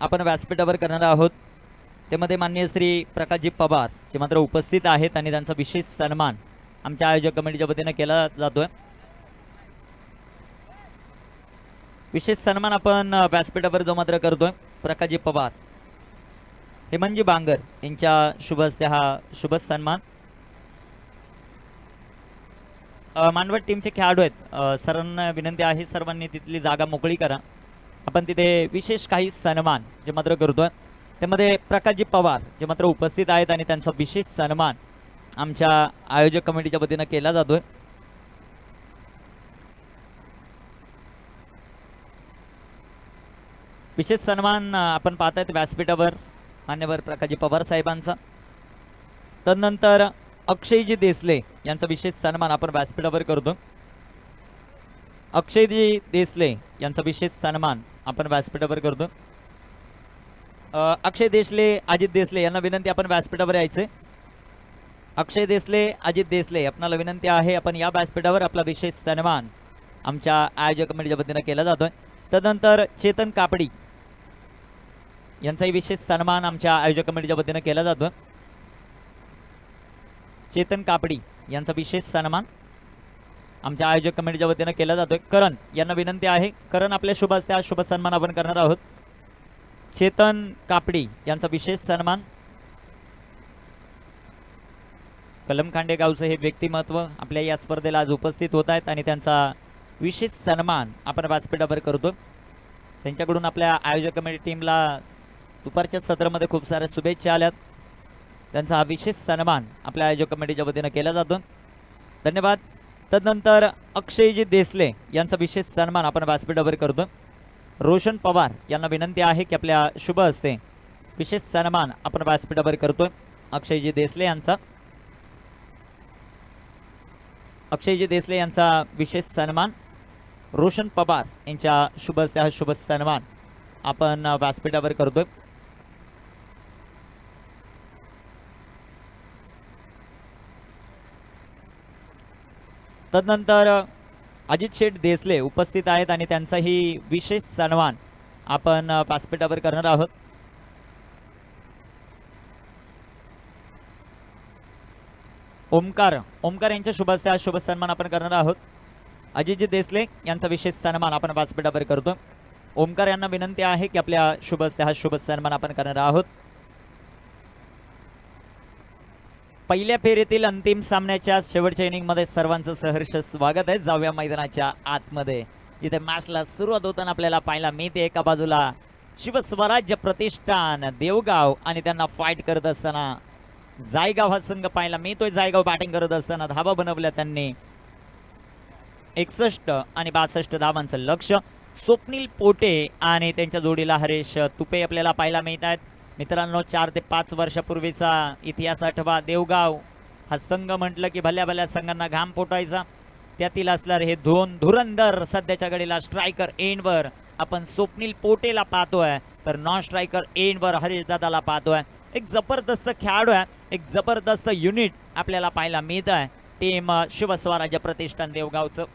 Speaker 2: आपण व्यासपीठावर करणार आहोत. त्यामध्ये माननीय श्री प्रकाशजी पवार जे मात्र उपस्थित आहेत आणि त्यांचा विशेष सन्मान आमच्या आयोजक कमिटीच्या वतीने केला जातोय. विशेष सन्मान आपण व्यासपीठावर जो मात्र करतोय प्रकाशजी पवार हेमंतजी बांगर यांच्या शुभ हस्ते हा शुभ सन्मान. मानवत टीमचे खेळाडू आहेत, सर्वांना विनंती आहे सर्वांनी तिथली जागा मोकळी करा. आपण तिथे विशेष काही सन्मान जे मात्र करतोय. त्यामध्ये प्रकाशजी पवार जे मात्र उपस्थित आहेत आणि त्यांचा विशेष सन्मान आमच्या आयोजक कमिटीच्या वतीने केला जातोय. विशेष सन्मान आपण पाहतायत व्यासपीठावर मान्यवर प्रकाशजी पवार साहेबांचा. तदनंतर अक्षयजी देसले यांचा विशेष सन्मान आपण व्यासपीठावर करतो. अक्षयजी देसले यांचा विशेष सन्मान आपण व्यासपीठावर करतो. अक्षय देसले, अजित देसले यांना विनंती आपण व्यासपीठावर यायचे. अक्षय देसले, अजित देसले आपणाला विनंती आहे आपण या व्यासपीठावर आपला विशेष सन्मान आमच्या आयोजक कमिटीच्या वतीने केला जातोय. तदनंतर चेतन कापडी यांचाही विशेष सन्मान आमच्या आयोजक कमिटीच्या वतीने केला जातोय. चेतन कापडी यांचा विशेष सन्मान आमच्या आयोजक कमिटीच्या वतीने केला जातोय. करण यांना विनंती आहे, करण आपल्या शुभ हस्ते हा शुभ सन्मान आपण करणार आहोत. चेतन कापडी यांचा विशेष सन्मान. कलमखांडे गावचं हे व्यक्तिमत्व आपल्या या स्पर्धेला आज उपस्थित होत आहेत आणि त्यांचा विशेष सन्मान आपण व्यासपीठावर करतो. त्यांच्याकडून आपल्या आयोजक कमिटी टीमला दुपारच्या सत्रामध्ये खूप साऱ्या शुभेच्छा आल्यात. त्यांचा हा विशेष सन्मान आपल्या आयोजक कमिटीच्या वतीने केला जातो. धन्यवाद. तदनंतर अक्षयजी देसले यांचा विशेष सन्मान आपण व्यासपीठावर करतो. रोशन पवार यांना विनंती आहे की आपल्या शुभ हस्ते विशेष सन्मान आपण व्यासपीठावर करतोय. अक्षयजी देसले यांचा विशेष सन्मान. रोशन पवार यांच्या शुभ हस्ते हा शुभ सन्मान आपण व्यासपीठावर करतोय. तदनंतर अजित शेठ देसले उपस्थित आहेत आणि त्यांचाही विशेष सन्मान आपण व्यासपीठावर करणार आहोत. ओमकार यांच्या शुभ हस्ते हा शुभ सन्मान आपण करणार आहोत. अजितजी देसले यांचा विशेष सन्मान आपण व्यासपीठावर करतो. ओमकार यांना विनंती आहे की आपल्या शुभ हस्ते हा शुभ सन्मान आपण करणार आहोत. पहिल्या फेरीतील अंतिम सामन्याच्या शेवटच्या इनिंगमध्ये सर्वांचं सहर्ष स्वागत आहे. जाऊया मैदानाच्या आतमध्ये जिथे मॅचला सुरुवात होताना आपल्याला पाहायला मिळते. एका बाजूला शिवस्वराज्य प्रतिष्ठान देवगाव आणि त्यांना फाईट करत असताना जायगाव हा संघ पाहायला मिळतोय. जायगाव बॅटिंग करत असताना धाबा बनवल्या त्यांनी 61 आणि 62 धावांचं लक्ष. स्वप्नील पोटे आणि त्यांच्या जोडीला हरेश तुपे आपल्याला पाहायला मिळत आहेत. मित्रांनो, 4 ते 5 वर्षापूर्वीचा इतिहास आठवा. देवगाव हा संघ म्हटलं की भल्या भल्या संघांना घाम फुटायचा. त्यातील असणार हे दोन धुरंधर सध्याच्या घडीला स्ट्रायकर एंडवर आपण स्वप्नील पोटेला पाहतोय, तर नॉन स्ट्रायकर एंडवर हरीश दादाला पाहतोय. एक जबरदस्त खेळाडू आहे, एक जबरदस्त युनिट आपल्याला पाहायला मिळत आहे टीम शिवस्वराज्य प्रतिष्ठान देवगावचं.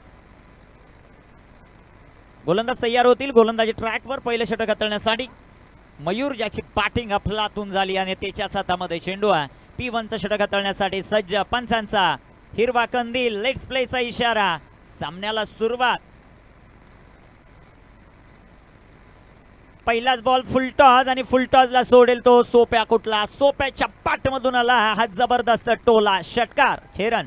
Speaker 2: गोलंदाज तयार होतील. गोलंदाजी ट्रॅकवर पहिलं षटक हाताळण्यासाठी मयूर, ज्याची बॅटिंग अफलातून झाली आणि त्याच्याच हातामध्ये चेंडू आहे. P1चं षटक हाताळण्यासाठी सज्ज. पंचांचा हिरवा कंदील, लेट्स प्लेचा इशारा. सामन्याला सुरुवात. पहिलाच बॉल फुलटॉस आणि फुलटॉसला सोडेल तो सोप्या. कुठला सोप्याच्या पाठमधून आला हा जबरदस्त टोला षटकार. छेरन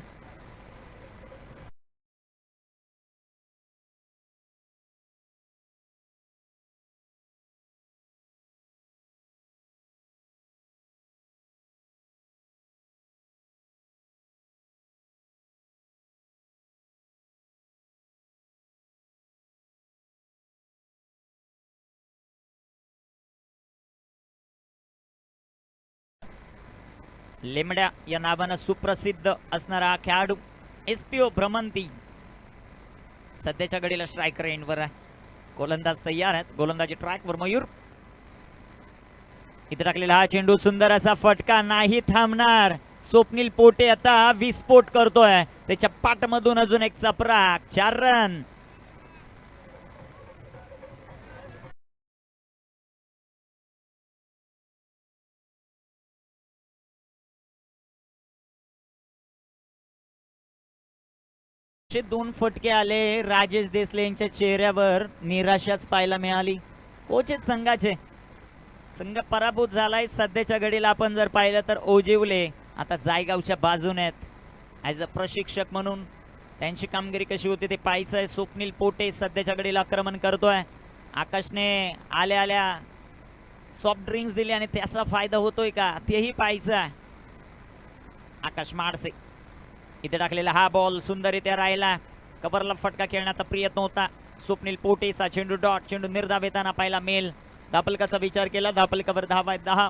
Speaker 2: लेमड्या या नावानं सुप्रसिद्ध असणारा खेळाडू SPO भ्रमंती सध्याच्या घडीला स्ट्रायकर एंडवर आहे. गोलंदाज तयार आहेत. गोलंदाजी ट्रॅकवर मयूर. इथे टाकलेला हा चेंडू, सुंदर असा फटका, नाही थांबणार. स्वप्नील पोटे आता विस्फोट करतोय. त्याच्या पाठमधून अजून एक चपराक. 4 रन. दोन फटके आले. राजेश देसले यांच्या चेहऱ्यावर निराशाच पाहायला मिळाली. कोचित संघाचे संघ पराभूत झालाय. सध्याच्या घडीला आपण जर पाहिलं तर ओजिवले आता जायगावच्या बाजूने आहेत. ॲज अ प्रशिक्षक म्हणून त्यांची कामगिरी कशी होती ते पाहायचं आहे. स्वप्नील पोटे सध्याच्या घडीला आक्रमण करतोय. आकाशने आल्या आल्या सॉफ्ट ड्रिंक्स दिले आणि त्याचा फायदा होतोय का तेही पाहायचं आहे. आकाश माडसे. इथे टाकलेला हा बॉल सुंदररित्या राहिला. कबरला फटका खेळण्याचा प्रयत्न होता. स्वप्नील पोटेचा चेंडू डॉट. चेंडू निर्धाव येताना पाहिला मेल. धापलकाचा विचार केला. धापलकावर 10/10.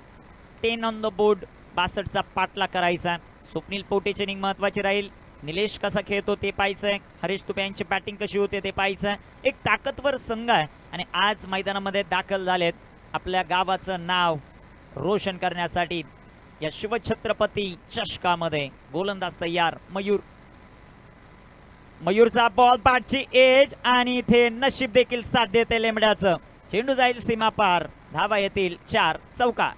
Speaker 2: 10 ऑन द बोर्ड. 62चा पाठला करायचा. स्वप्नील पोटेची इनिंग महत्वाची राहील. निलेश कसा खेळतो ते पाहायचंय. हरीश तुपे यांची बॅटिंग कशी होते ते पाहायचंय. एक ताकदवर संघ आहे आणि आज मैदानामध्ये दाखल झालेत आपल्या गावाचं नाव रोशन करण्यासाठी या शिवछत्रपती चषकामध्ये. गोलंदाज तयार मयूर. मयूरचा बॉल पाठची एज आणि इथे नशीब देखील साथ देते लेमड्याचं. चेंडू जाईल सीमा पार. धावा येतील 4 चौका.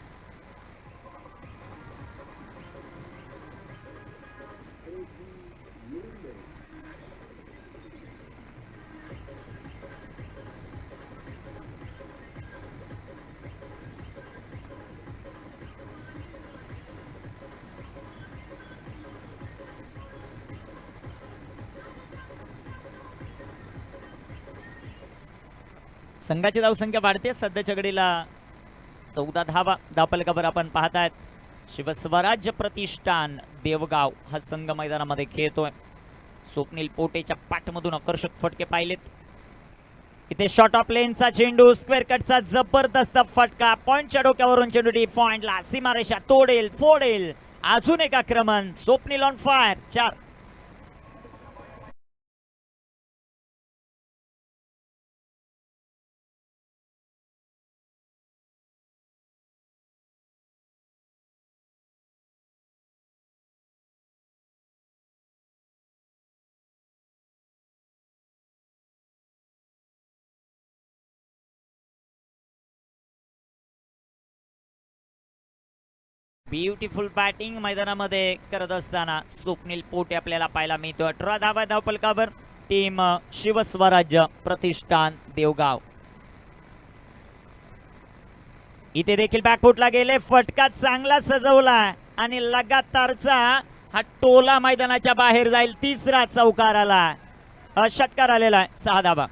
Speaker 2: संघाची धावसंख्या वाढते. सध्याच्या घडीला 14 धावा. धापलकावर आपण पाहतायत शिवस्वराज्य प्रतिष्ठान देवगाव हा संघ मैदानामध्ये खेळतोय. स्वप्नील पोटेच्या पाठमधून आकर्षक फटके पाहिलेत. इथे शॉर्ट ऑफ लेनचा चेंडू, स्क्वेअर कटचा जबरदस्त फटका. पॉइंटच्या डोक्यावरून चेंडू डी पॉइंटला. सीमारेषा तोडेल, फोडेल. अजून एक आक्रमण. Swapnil on fire. 4. Beautiful batting मैदानामध्ये करत असताना स्वप्नील पोटे आपल्याला पाहायला मिळतो. 18 धावा धावपलकावर टीम शिवस्वराज्य प्रतिष्ठान देवगाव. इथे देखील बॅकफुटला गेले. फटका चांगला सजवला आणि लगातारचा हा टोला मैदानाच्या बाहेर जाईल. 3रा चौकार आला. षटकार आलेला आहे. 6 धावा.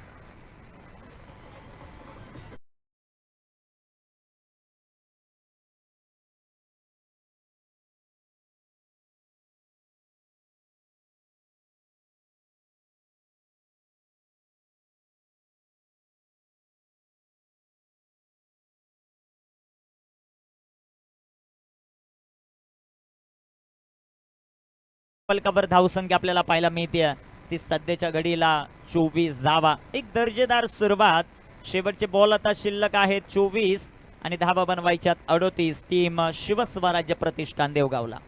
Speaker 2: फलकावर धावसंख्या आपल्याला पाहायला मिळते ती सध्याच्या घडीला 24 धावा. एक दर्जेदार सुरुवात. शेवटचे बॉल आता शिल्लक आहेत 24 आणि धावा बनवायच्यात 38. टीम शिवस्वराज्य प्रतिष्ठान देवगावला.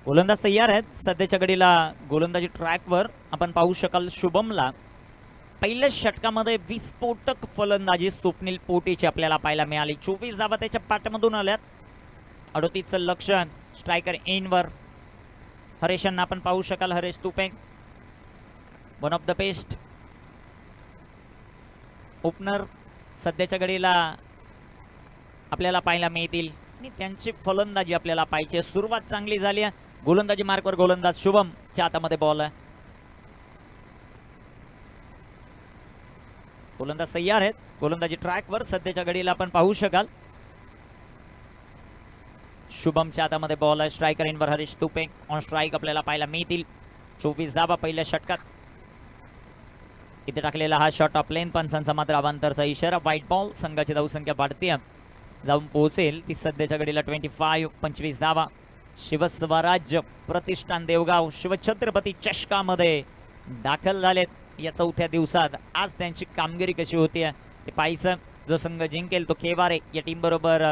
Speaker 2: गोलंदाज तयार आहेत. सध्याच्या घडीला गोलंदाजी ट्रॅकवर आपण पाहू शकाल शुभमला पहिल्या षटकामध्ये विस्फोटक फलंदाजी स्वप्नील पोटेची आपल्याला पाहायला मिळाली. 24 धावा त्याच्या पाठमधून आल्यात. 38चं लक्षण स्ट्रायकर एनवर हरेशांना आपण पाहू शकाल. Haresh Tupeng one of the best opener सध्याच्या घडीला आपल्याला पाहायला मिळतील आणि त्यांची फलंदाजी आपल्याला पाहिजे. सुरुवात चांगली झाली आहे. गोलंदाजी मार्कवर गोलंदाज शुभमच्या हातामध्ये बॉल आहे. गोलंदाज तयार आहेत. गोलंदाजी ट्रॅकवर सध्याच्या घडीला आपण पाहू शकाल शुभमच्या हातामध्ये बॉल आहे. स्ट्रायकर इनवर हरीश तुपेंग ऑन स्ट्राईक आपल्याला पाहायला मिळतील. 24 धावा पहिल्या षटकात. इथे टाकलेला हा शॉट ऑफ लेन. पंचांचा मात्र अवांतरचा इशारा. White ball. संघाची धावसंख्या वाढते जाऊन पोहोचेल ती सध्याच्या घडीला 25 धावा. शिवस्वराज्य प्रतिष्ठान देवगाव शिवछत्रपती चषकामध्ये दाखल झालेत. या चौथ्या दिवसात आज त्यांची कामगिरी कशी होती ते पाहायचं. जो संघ जिंकेल तो केवारे या टीम बरोबर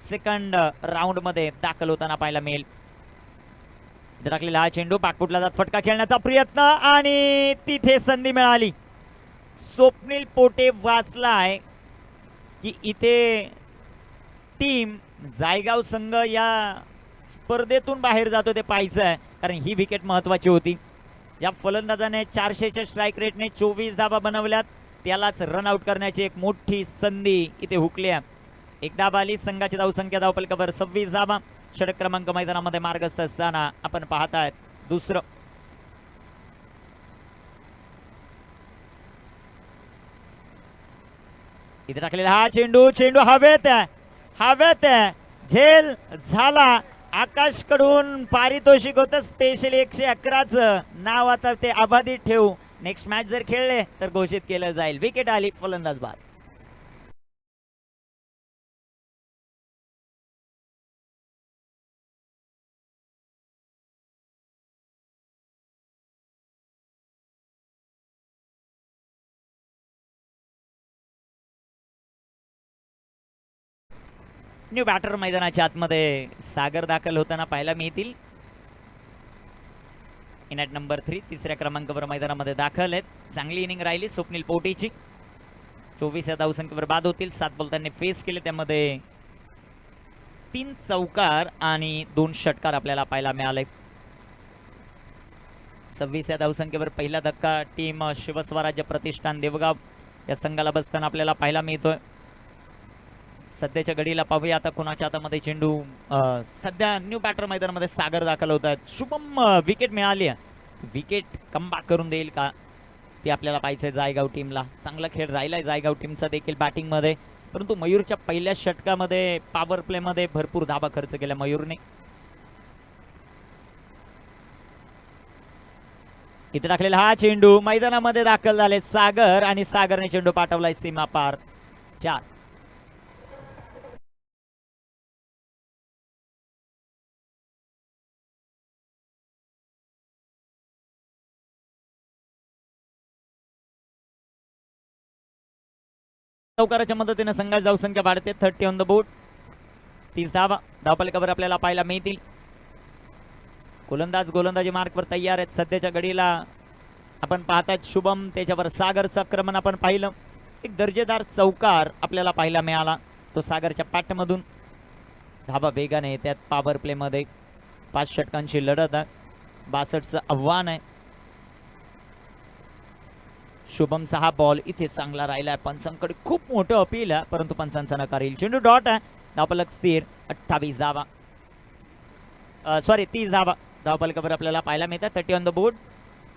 Speaker 2: सेकंड राऊंड मध्ये दाखल होताना पाहायला मिळेल. टाकलेला हा चेंडू पाकपुटला जात फटका खेळण्याचा प्रयत्न आणि तिथे संधी मिळाली. स्वप्नील पोटे वाचलाय की इथे टीम जायगाव संघ या स्पर्धेतून बाहेर जातो ते पाहायचं आहे. कारण ही विकेट महत्वाची होती. या फलंदाजाने 400च्या स्ट्राईक रेटने 24 धावा बनवल्यात. त्यालाच रन आउट करण्याची एक मोठी संधी इथे हुकली आहे. एक धावा आली. संघाची धावसंख्या धावफलकावर 26 धावा. षटक क्रमांक मैदानामध्ये मार्गस्थ असताना आपण पाहतायत दुसरं. इथे टाकलेला हा चेंडू हवेत आहे. झेल झाला. आकाश कडून पारितोषिक होतं स्पेशल 111चं नाव आता ते अबाधित ठेवू. नेक्स्ट मॅच जर खेळले तर घोषित केलं जाईल. विकेट आली. फलंदाज बाद. न्यू बॅटर मैदानाच्या आतमध्ये सागर दाखल होताना पाहायला मिळतील. इनॅट नंबर 3 तिसऱ्या क्रमांकावर मैदानामध्ये दाखल आहेत. चांगली इनिंग राहिली स्वप्नील पोटेची. 24 या धावसंख्येवर बाद होतील. 7 बॉल त्यांनी फेस केले. त्यामध्ये 3 चौकार आणि 2 षटकार आपल्याला पाहायला मिळाले. 26 या धावसंख्येवर पहिला धक्का टीम शिवस्वराज्य प्रतिष्ठान देवगाव या संघाला बसताना आपल्याला पाहायला मिळतोय. सध्याच्या घडीला पाहूया आता कोणाच्या हातामध्ये चेंडू. सध्या न्यू बॅटर मैदानामध्ये सागर दाखल होत आहेत. शुभम विकेट मिळाली. विकेट कमबॅक करून देईल का ते आपल्याला पाहायचंय. जायगाव टीमला चांगला खेळ राहिलाय जायगाव टीमचा देखील बॅटिंग मध्ये. परंतु मयूरच्या पहिल्या षटकामध्ये पॉवर प्ले मध्ये भरपूर धाबा खर्च केला मयूरने. इथे टाकलेला हा चेंडू मैदानामध्ये दाखल झाले सागर आणि सागरने चेंडू पाठवलाय सीमा पार. 4. चौकाराच्या मदतीने संघाची धावसंख्या वाढते. 30 ऑन द बोर्ड. 30 धावा धावफलकावर आपल्याला पाहायला मिळतील. गोलंदाजी मार्कवर तयार आहेत. सध्याच्या घडीला आपण पाहतायत शुभम त्याच्यावर सागरचं आक्रमण आपण पाहिलं. एक दर्जेदार चौकार आपल्याला पाहायला मिळाला तो सागरच्या पाठमधून. धावा वेगाने त्यात पॉवर प्ले मध्ये 5 षटकांची लढत आहे. 62चं आव्हान आहे. शुभमचा हा बॉल इथे चांगला राहिलाय. पंचांकडे खूप मोठं अपील आहे परंतु पंचांचा नकार येईल. चेंडू डॉट आहे. धावफलक स्थिर. 28 धावा 30 धावा धावफलकावर आपल्याला पाहायला मिळतात. 30 ऑन द बोर्ड.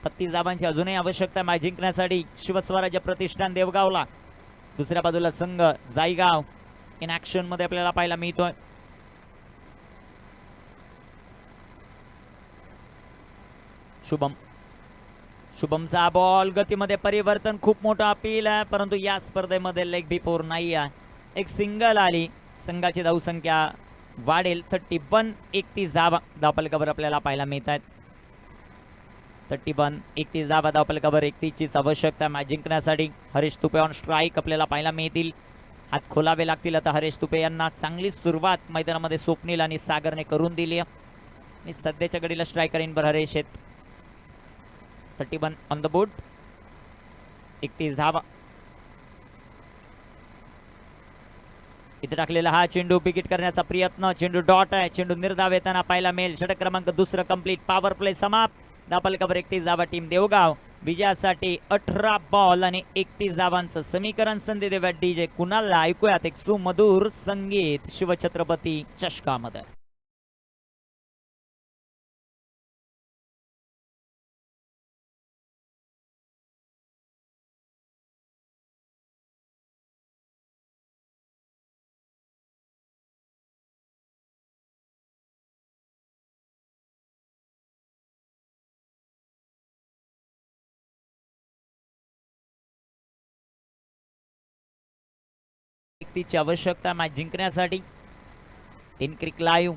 Speaker 2: 36 धावांची अजूनही आवश्यकता मॅच जिंकण्यासाठी शिवस्वराज्य प्रतिष्ठान देवगावला. दुसऱ्या बाजूला संघ जाईगाव इन ऍक्शन मध्ये आपल्याला पाहायला मिळतोय. शुभमचा बॉल गतीमध्ये परिवर्तन, खूप मोठा अपील आहे, परंतु या स्पर्धेमध्ये लेग बिफोर नाही आहे. एक सिंगल आली, संघाची धावसंख्या वाढेल. 31 31 धावा धावफलकावर आपल्याला पाहायला मिळत आहेत. 31 31 धावा धावफलकावर 31 चीच आवश्यकता मॅच जिंकण्यासाठी. हरीश तुपे ऑन स्ट्राईक आपल्याला पाहायला मिळतील. हात खोलावे लागतील आता हरीश तुपे यांना. चांगली सुरुवात मैदानामध्ये स्वप्नील आणि सागरने करून दिली आणि सध्याच्या घडीला स्ट्रायकर इनवर हरीश आहेत. 31 ऑन द बोर्ड, 31 धावा. इथे टाकलेला हा चेंडू विकेट करण्याचा प्रयत्न, चेंडू डॉट आहे, चेंडू निर्धाव येताना पाहायला मिळेल. षटक क्रमांक दुसरं कंप्लीट, पॉवर प्ले समाप्त. धावफलकावर 31 धावा टीम देवगाव. विजयासाठी 18 बॉल आणि 31 धावांचं समीकरण. संधी देव्या डीजे कुणालला. ऐकूयात एक सुमधुर संगीत शिवछत्रपती चषकामध्ये. ची आवश्यकता मॅच जिंकण्यासाठी. इन क्रिक लाईव्ह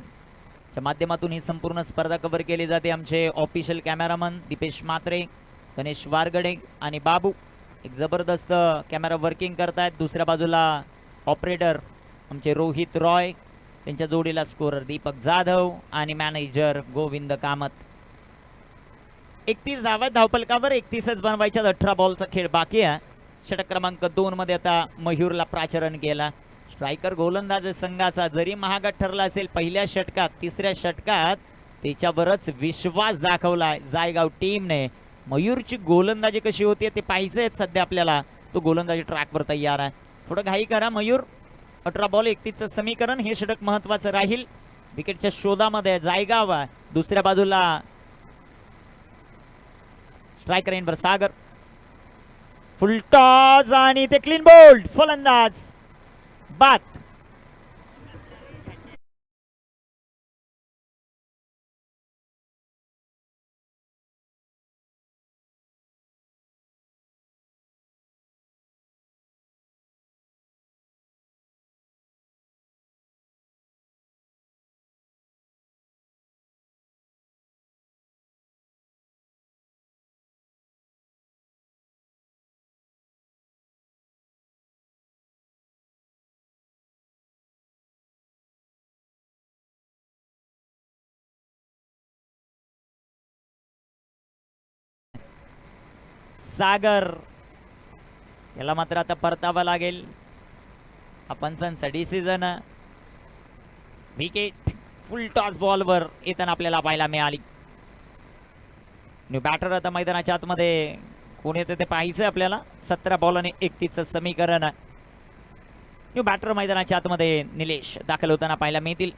Speaker 2: च्या माध्यमातून ही संपूर्ण स्पर्धा कव्हर केली जाते. आमचे ऑफिशियल कॅमेरामन दीपेश मात्रे, गणेश वारगडे आणि बाबू एक जबरदस्त कॅमेरा वर्किंग करतायत. दुसऱ्या बाजूला ऑपरेटर आमचे रोहित रॉय, त्यांच्या जोडीला स्कोरर दीपक जाधव आणि मॅनेजर गोविंद कामत. 31 धावा धावफलकावर, 31च बनवायच्या. 18 बॉलचा खेळ बाकी आहे. षटक क्रमांक 2 मध्ये आता मयूरला प्राचरण केला. स्ट्रायकर गोलंदाज संघाचा जरी महागात ठरला असेल पहिल्या षटकात, तिसऱ्या षटकात त्याच्यावरच विश्वास दाखवलाय जायगाव टीमने. मयूरची गोलंदाजी कशी होती ते पाहिजे सध्या आपल्याला. तो गोलंदाजी ट्रॅकवर तयार आहे. थोडं घाई करा मयूर. 18 बॉल 31चं समीकरण, हे षटक महत्वाचं राहील. विकेटच्या शोधामध्ये जायगाव आहे. दुसऱ्या बाजूला स्ट्रायकर एंडवर सागर. फुल टॉस आणि ते क्लीन बोल्ड. फलंदाज बाद. सागर याला मात्र आता परतावा लागेल. हा पंचांचा डिसिजन. विकेट फुल टॉस बॉलवर येताना आपल्याला पाहायला मिळाली. न्यू बॅटर आता मैदानाच्या आतमध्ये कोण येते ते पाहायचं आपल्याला. 17 बॉल आणि 31चं समीकरण. न्यू बॅटर मैदानाच्या आतमध्ये निलेश दाखल होताना पाहायला मिळतील.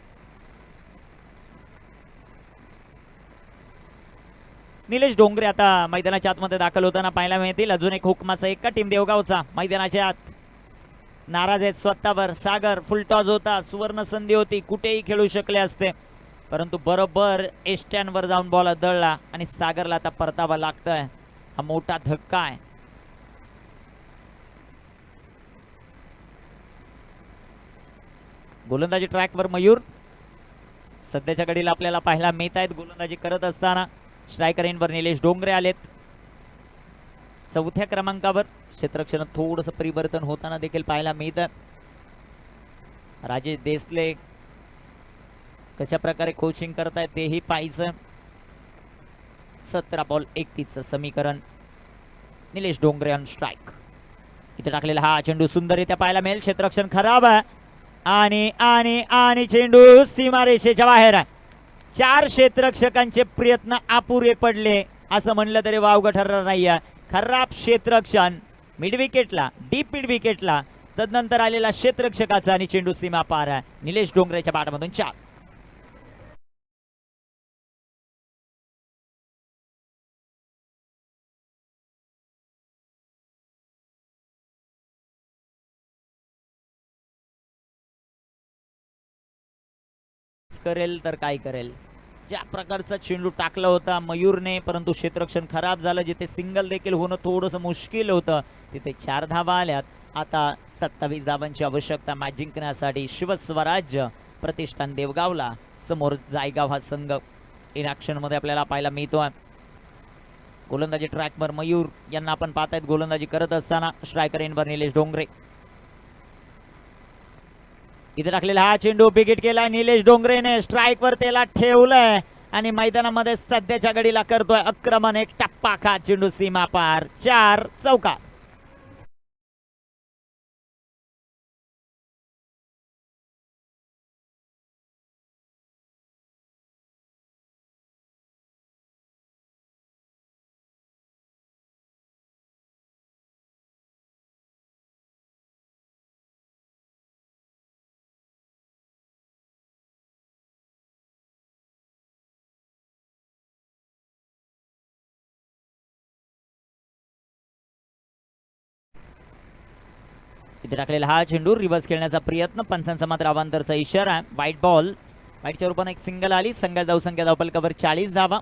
Speaker 2: निलेश डोंगरे आता मैदानाच्या आतमध्ये दाखल होताना पाहायला मिळतील. अजून एक हुकमाचा एका टीम देवगावचा मैदानाच्या आत. नाराज आहेत स्वतःवर. सागर फुल टॉस होता, सुवर्ण संधी होती, कुठेही खेळू शकले असते, परंतु बरोबर एस्टॅनवर जाऊन बॉल दळला आणि सागरला आता परतावा लागतोय. हा मोठा धक्का आहे. गोलंदाजी ट्रॅकवर मयूर सध्याच्या घडीला आपल्याला पाहायला मिळत आहेत. गोलंदाजी करत असताना स्ट्रायकर एंडवर निलेश डोंगरे आलेत. 4थ्या क्रमांकावर क्षेत्ररक्षणात थोडस परिवर्तन होताना देखील पाहायला मिळतं. राजेश देसले कशा प्रकारे कोचिंग करतायत तेही पाहायचं. 17 बॉल 31चं समीकरण. Nilesh Dongre on strike. इथे टाकलेला हा चेंडू सुंदररित्या पाहायला मिळेल. क्षेत्ररक्षण खराब आहे आणि आणि आणि चेंडू सीमारेषेच्या बाहेर आहे. 4 क्षेत्ररक्षकांचे प्रयत्न अपुरे पडले असं म्हणलं तरी वावगं ठरणार नाही. खराब क्षेत्ररक्षण मिड विकेटला, डीप मिड विकेटला, तदनंतर आलेला क्षेत्ररक्षकाचा आणि चेंडू सीमा पार आहे. निलेश डोंगरेच्या बॅटमधून 4. करेल तर काय करेल. ज्या प्रकारचा चेंडू टाकला होता मयूरने, परंतु क्षेत्ररक्षण खराब झालं. जिथे सिंगल देखील होणं थोडंसं मुश्किल होतं तिथे 4 धावा आल्यात. आता 27 धावांची आवश्यकता मॅच जिंकण्यासाठी. शिवस्वराज्य प्रतिष्ठान देवगावला, समोर जायगाव हा संघ इन ऍक्शन मध्ये आपल्याला पाहायला मिळतोय. गोलंदाजी ट्रॅकवर मयूर यांना आपण पाहतायत गोलंदाजी करत असताना. स्ट्रायकर एनवर निलेश डोंगरे. इथे टाकलेला हा चेंडू विकेट केला निलेश डोंगरेने. स्ट्राईकवर त्याला ठेवलंय आणि मैदानामध्ये सध्याच्या घडीला करतोय आक्रमण. एक टप्पा खा चेंडू सीमा पार. 4 चौका. इथे टाकलेला हा चेंडू रिव्हर्स खेळण्याचा प्रयत्न. पंचांचा मात्र अवांतरचा इशारा. White ball. व्हाईटच्या रूपाने एक सिंगल आली. संघाचा धावसंख्या धावफलकावर 40 धावा.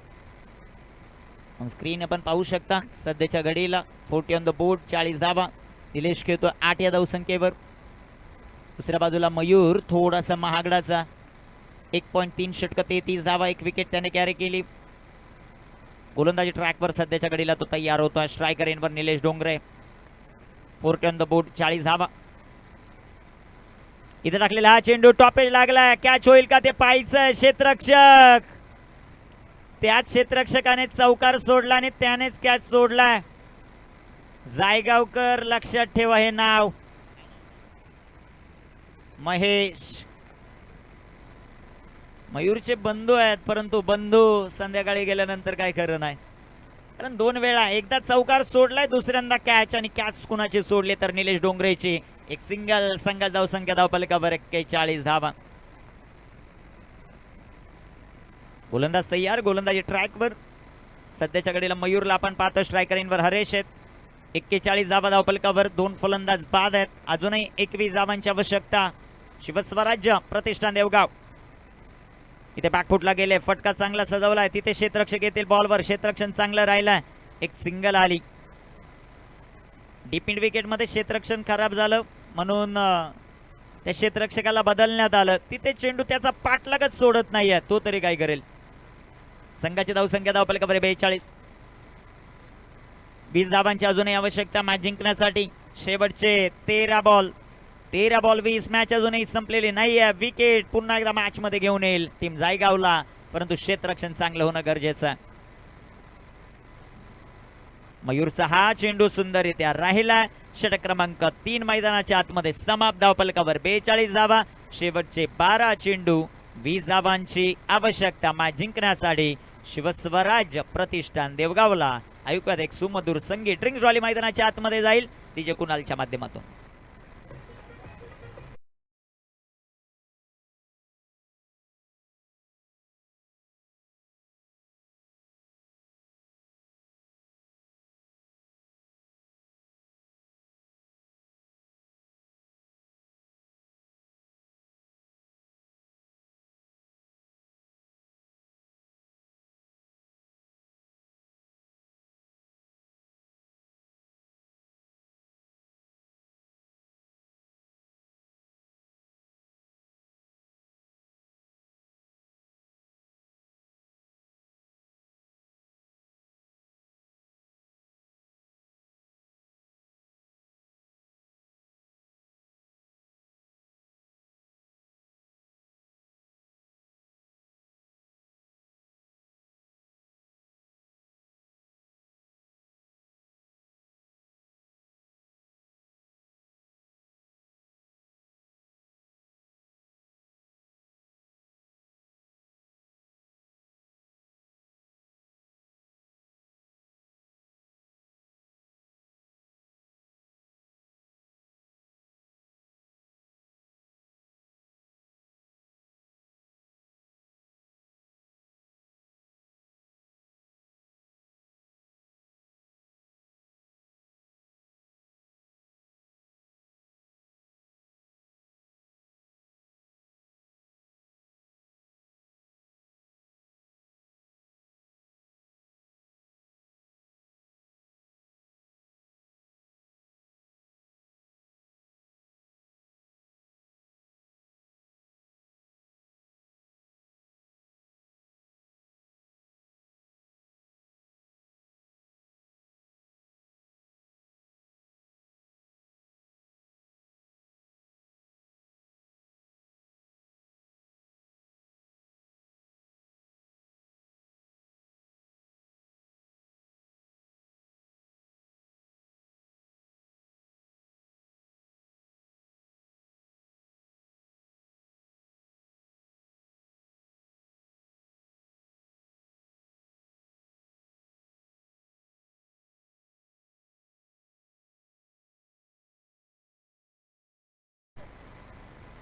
Speaker 2: स्क्रीन आपण पाहू शकता सध्याच्या घडीला 40 ऑन द बोर्ड, 40 धावा. निलेश खेळतो 8 या धावसंख्येवर. दुसऱ्या बाजूला मयूर थोडासा महागडाचा 1.3 षटक 33 धावा. 1 विकेट त्याने कॅरी केली. गोलंदाजी ट्रॅकवर सध्याच्या घडीला तो तयार होता. स्ट्रायकर एनवर Nilesh Dongre. 40 on the board, 40 धावा. इथे टाकलेला हा चेंडू टॉपेज लागलाय. कॅच होईल का ते पाहायचं. क्षेत्ररक्षक, त्याच क्षेत्ररक्षकाने चौकार सोडला आणि त्यानेच कॅच सोडलाय. जायगावकर, लक्षात ठेवा हे नाव. महेश मयूरचे बंधू आहेत, परंतु बंधू संध्याकाळी गेल्यानंतर काय खरं नाही. कारण 2 वेळा, एकदा चौकार सोडलाय, दुसऱ्यांदा कॅच. आणि कॅच कुणाची सोडले तर निलेश डोंगरेची. एक सिंगल. संघाचा धावसंख्या धावफलकावर 41 धावा. गोलंदाज तयार. गोलंदाजी ट्रॅकवर सध्याच्या घडीला मयूरला आपण पाहतो. स्ट्रायकर इनवर हरेश आहेत. 41 धावा धावफलकावर. 2 फलंदाज बाद आहेत. अजूनही 21 धावांची आवश्यकता. शिवस्वराज्य प्रतिष्ठान देवगाव. इथे बॅकफुटला गेले. फटका चांगला सजवलाय. तिथे क्षेत्ररक्षक येतील बॉलवर. क्षेत्ररक्षण चांगलं राहिलंय. एक सिंगल आली. डीप मिड विकेट मध्ये क्षेत्ररक्षण खराब झालं म्हणून त्या क्षेत्ररक्षकाला बदलण्यात आलं. तिथे चेंडू त्याचा पाठलागच सोडत नाहीये. तो तरी काय करेल. संघाची धावसंख्या धावफलकावर 42. 20 धावांची अजूनही आवश्यकता मॅच जिंकण्यासाठी. शेवटचे 13 बॉल. 20 मॅच अजूनही संपलेली नाहीये. विकेट पुन्हा एकदा मॅच मध्ये घेऊन येईल टीम जायगावला, परंतु क्षेत्ररक्षण चांगलं होणं गरजेचं आहे. मयूरचा हा चेंडू सुंदररित्या राहिला. षटक क्रमांक 3 मैदानाच्या आतमध्ये समाप्त. धावफलकावर 42 धावा. शेवटचे 12 चेंडू. 20 धावांची आवश्यकता मॅच जिंकण्यासाठी. शिवस्वराज्य प्रतिष्ठान देवगावला. ऐकूयात एक सुमधुर संगीत. ड्रिंक्स रॉली मैदानाच्या आतमध्ये जाईल डीजे कुणालच्या माध्यमातून.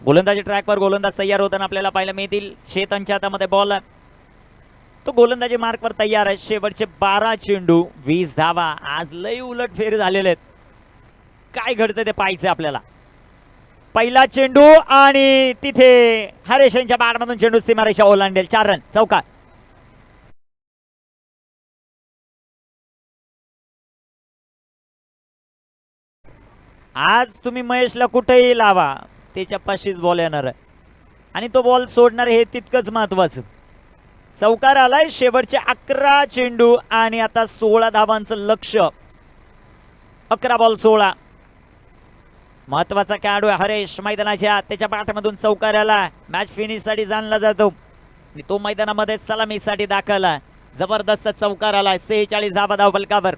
Speaker 2: गोलंदाजी ट्रॅकवर गोलंदाज तयार होताना आपल्याला पाहायला मिळतील. चेतनच्या हातामध्ये बॉल आहे, तो गोलंदाजी मार्कवर तयार आहे. शेवटचे 12 चेंडू 20 धावा. आज लई उलटफेर झालेले आहेत, काय घडतं ते पाहायचं आपल्याला. पहिला चेंडू आणि तिथे हरेश यांच्या बॅटमधून चेंडू सीमारेषा ओलांडेल. 4 रन चौकार. आज तुम्ही महेशला कुठेही लावा, त्याच्या पाशीच बॉल येणार आहे आणि तो बॉल सोडणार हे तितकंच महत्वाचं. चौकार आलाय. शेवटचे 11 चेंडू आणि आता 16 धावांचं लक्ष. 11 बॉल 16. महत्वाचा खेळाडू हरेश मैदानाच्या त्याच्या पाठमधून चौकार आला. मॅच फिनिश साठी जाणला जातो आणि तो मैदानामध्ये सलामीसाठी दाखल आहे. जबरदस्त चौकार आलाय. 46 धावा धावफलकावर.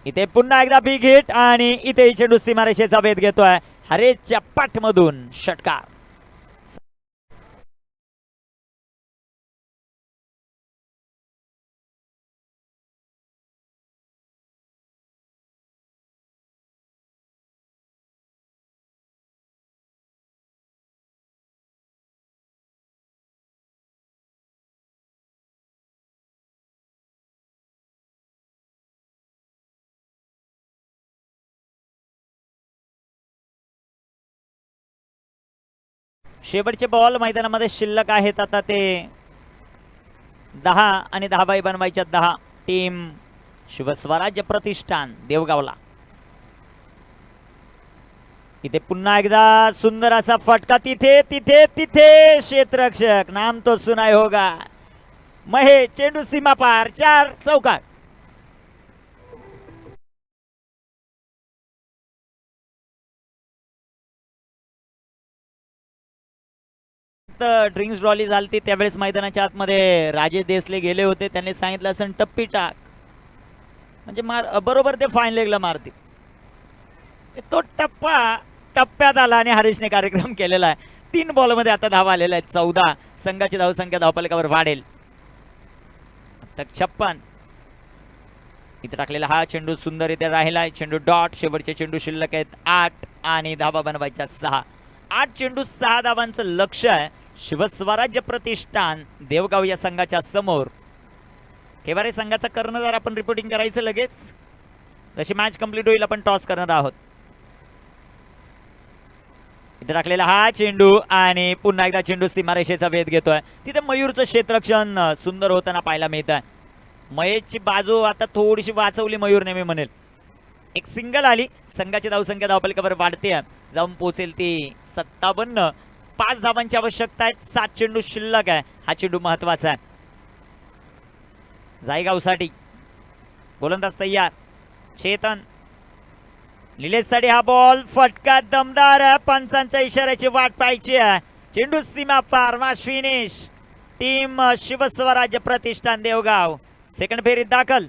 Speaker 2: इथे पुन्हा एकदा बिग हिट आणि इथे चेंडू सीमारेषेचा वेध घेतोय. हरेशच्या पाठमधून षटकार. शेवटचे बॉल मैदानामध्ये शिल्लक आहेत. आता ते 10 आणि 10 बाई बनवायच्या 10. टीम शिवस्वराज्य प्रतिष्ठान देवगावला. इथे पुन्हा एकदा सुंदर असा फटका. तिथे तिथे तिथे क्षेत्ररक्षक नाम तो सुनाय होगा. महेश चेंडू सीमा पार. 4 चौकार. ड्रिंक्स ड्रॉली झालती त्यावेळेस मैदानाच्या आतमध्ये राजेश देसले गेले होते. त्यांनी सांगितलं असं टप्पी टाक, म्हणजे बरोबर ते फाईन लेगला मारतील. तो टप्प्यात आला आणि हरीशने कार्यक्रम केलेला आहे. 3 बॉलमध्ये आता धावा आलेल्या आहेत. 14. संघाची धावसंख्या धावफलकावर वाढेल. आता 56. इथे टाकलेला हा चेंडू सुंदर इथे राहिलाय. चेंडू डॉट. शेवटचे चेंडू शिल्लक आहेत 8 आणि धावा बनवायच्या 6. 8 चेंडू 6 धावांचं लक्ष आहे. शिवस्वराज्य प्रतिष्ठान देवगाव या संघाच्या समोर. केवारे संघाचा कर्णधार आपण रिपोर्टिंग करायचं लगेच. जशी मॅच कंप्लीट होईल आपण टॉस करणार आहोत. इथे टाकलेला हा चेंडू आणि पुन्हा एकदा चेंडू सीमारेषेचा वेध घेतोय. तिथे मयूरचं क्षेत्ररक्षण सुंदर होताना पाहायला मिळत आहे. महेशची बाजू आता थोडीशी वाचवली मयूरने मी म्हणेल. एक सिंगल आली. संघाची धावसंख्या धावफलकावर वाढते, जाऊन पोहोचेल ती 57. 5 धावांची आवश्यकता आहे. 7 चेंडू शिल्लक आहे. हा चेंडू महत्वाचा आहे जायगावसाठी. गोलंदाज तयार. चेतन. निलेशसाठी हा बॉल. फटका दमदार आहे. पंचांच्या इशाऱ्याची वाट पाहायची आहे. चेंडू सीमा पार. Match finish. टीम शिवस्वराज्य प्रतिष्ठान देवगाव सेकंड फेरीत दाखल.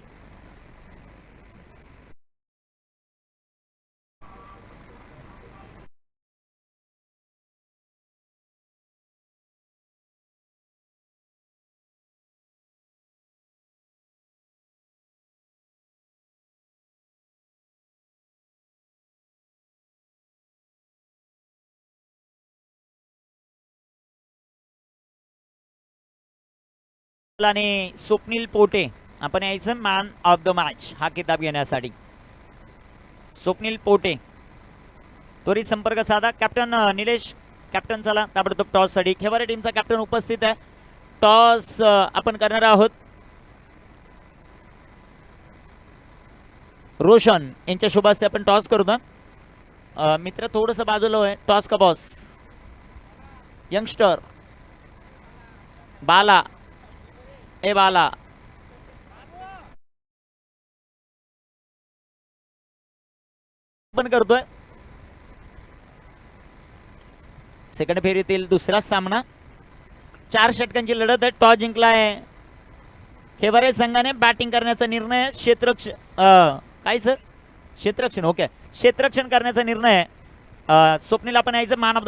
Speaker 2: आणि स्वप्नील पोटे आपण यायचं मॅन ऑफ द मॅच हा किताब घेण्यासाठी. स्वप्नील पोटे त्वरित संपर्क साधा. कॅप्टन निलेश. कॅप्टन चला ताबडतोब टॉस साठी. खेवारे टीमचा कॅप्टन उपस्थित आहे. टॉस आपण करणार आहोत. रोशन यांच्या शुभ हस्ते आपण टॉस करू ना. मित्र थोडस बाजूला आहे. टॉस का बॉस. यंगस्टर बाला. ए बाला. पण करतोय. सेकंड फेरीतील दुसरा सामना. 4 षटकांची लढत आहे. टॉस जिंकलाय खेवारे संघाने. बॅटिंग करण्याचा निर्णय काय सर क्षेत्ररक्षण. ओके क्षेत्ररक्षण करण्याचा निर्णय. स्वप्नील आपण यायचं मॅन ऑफ द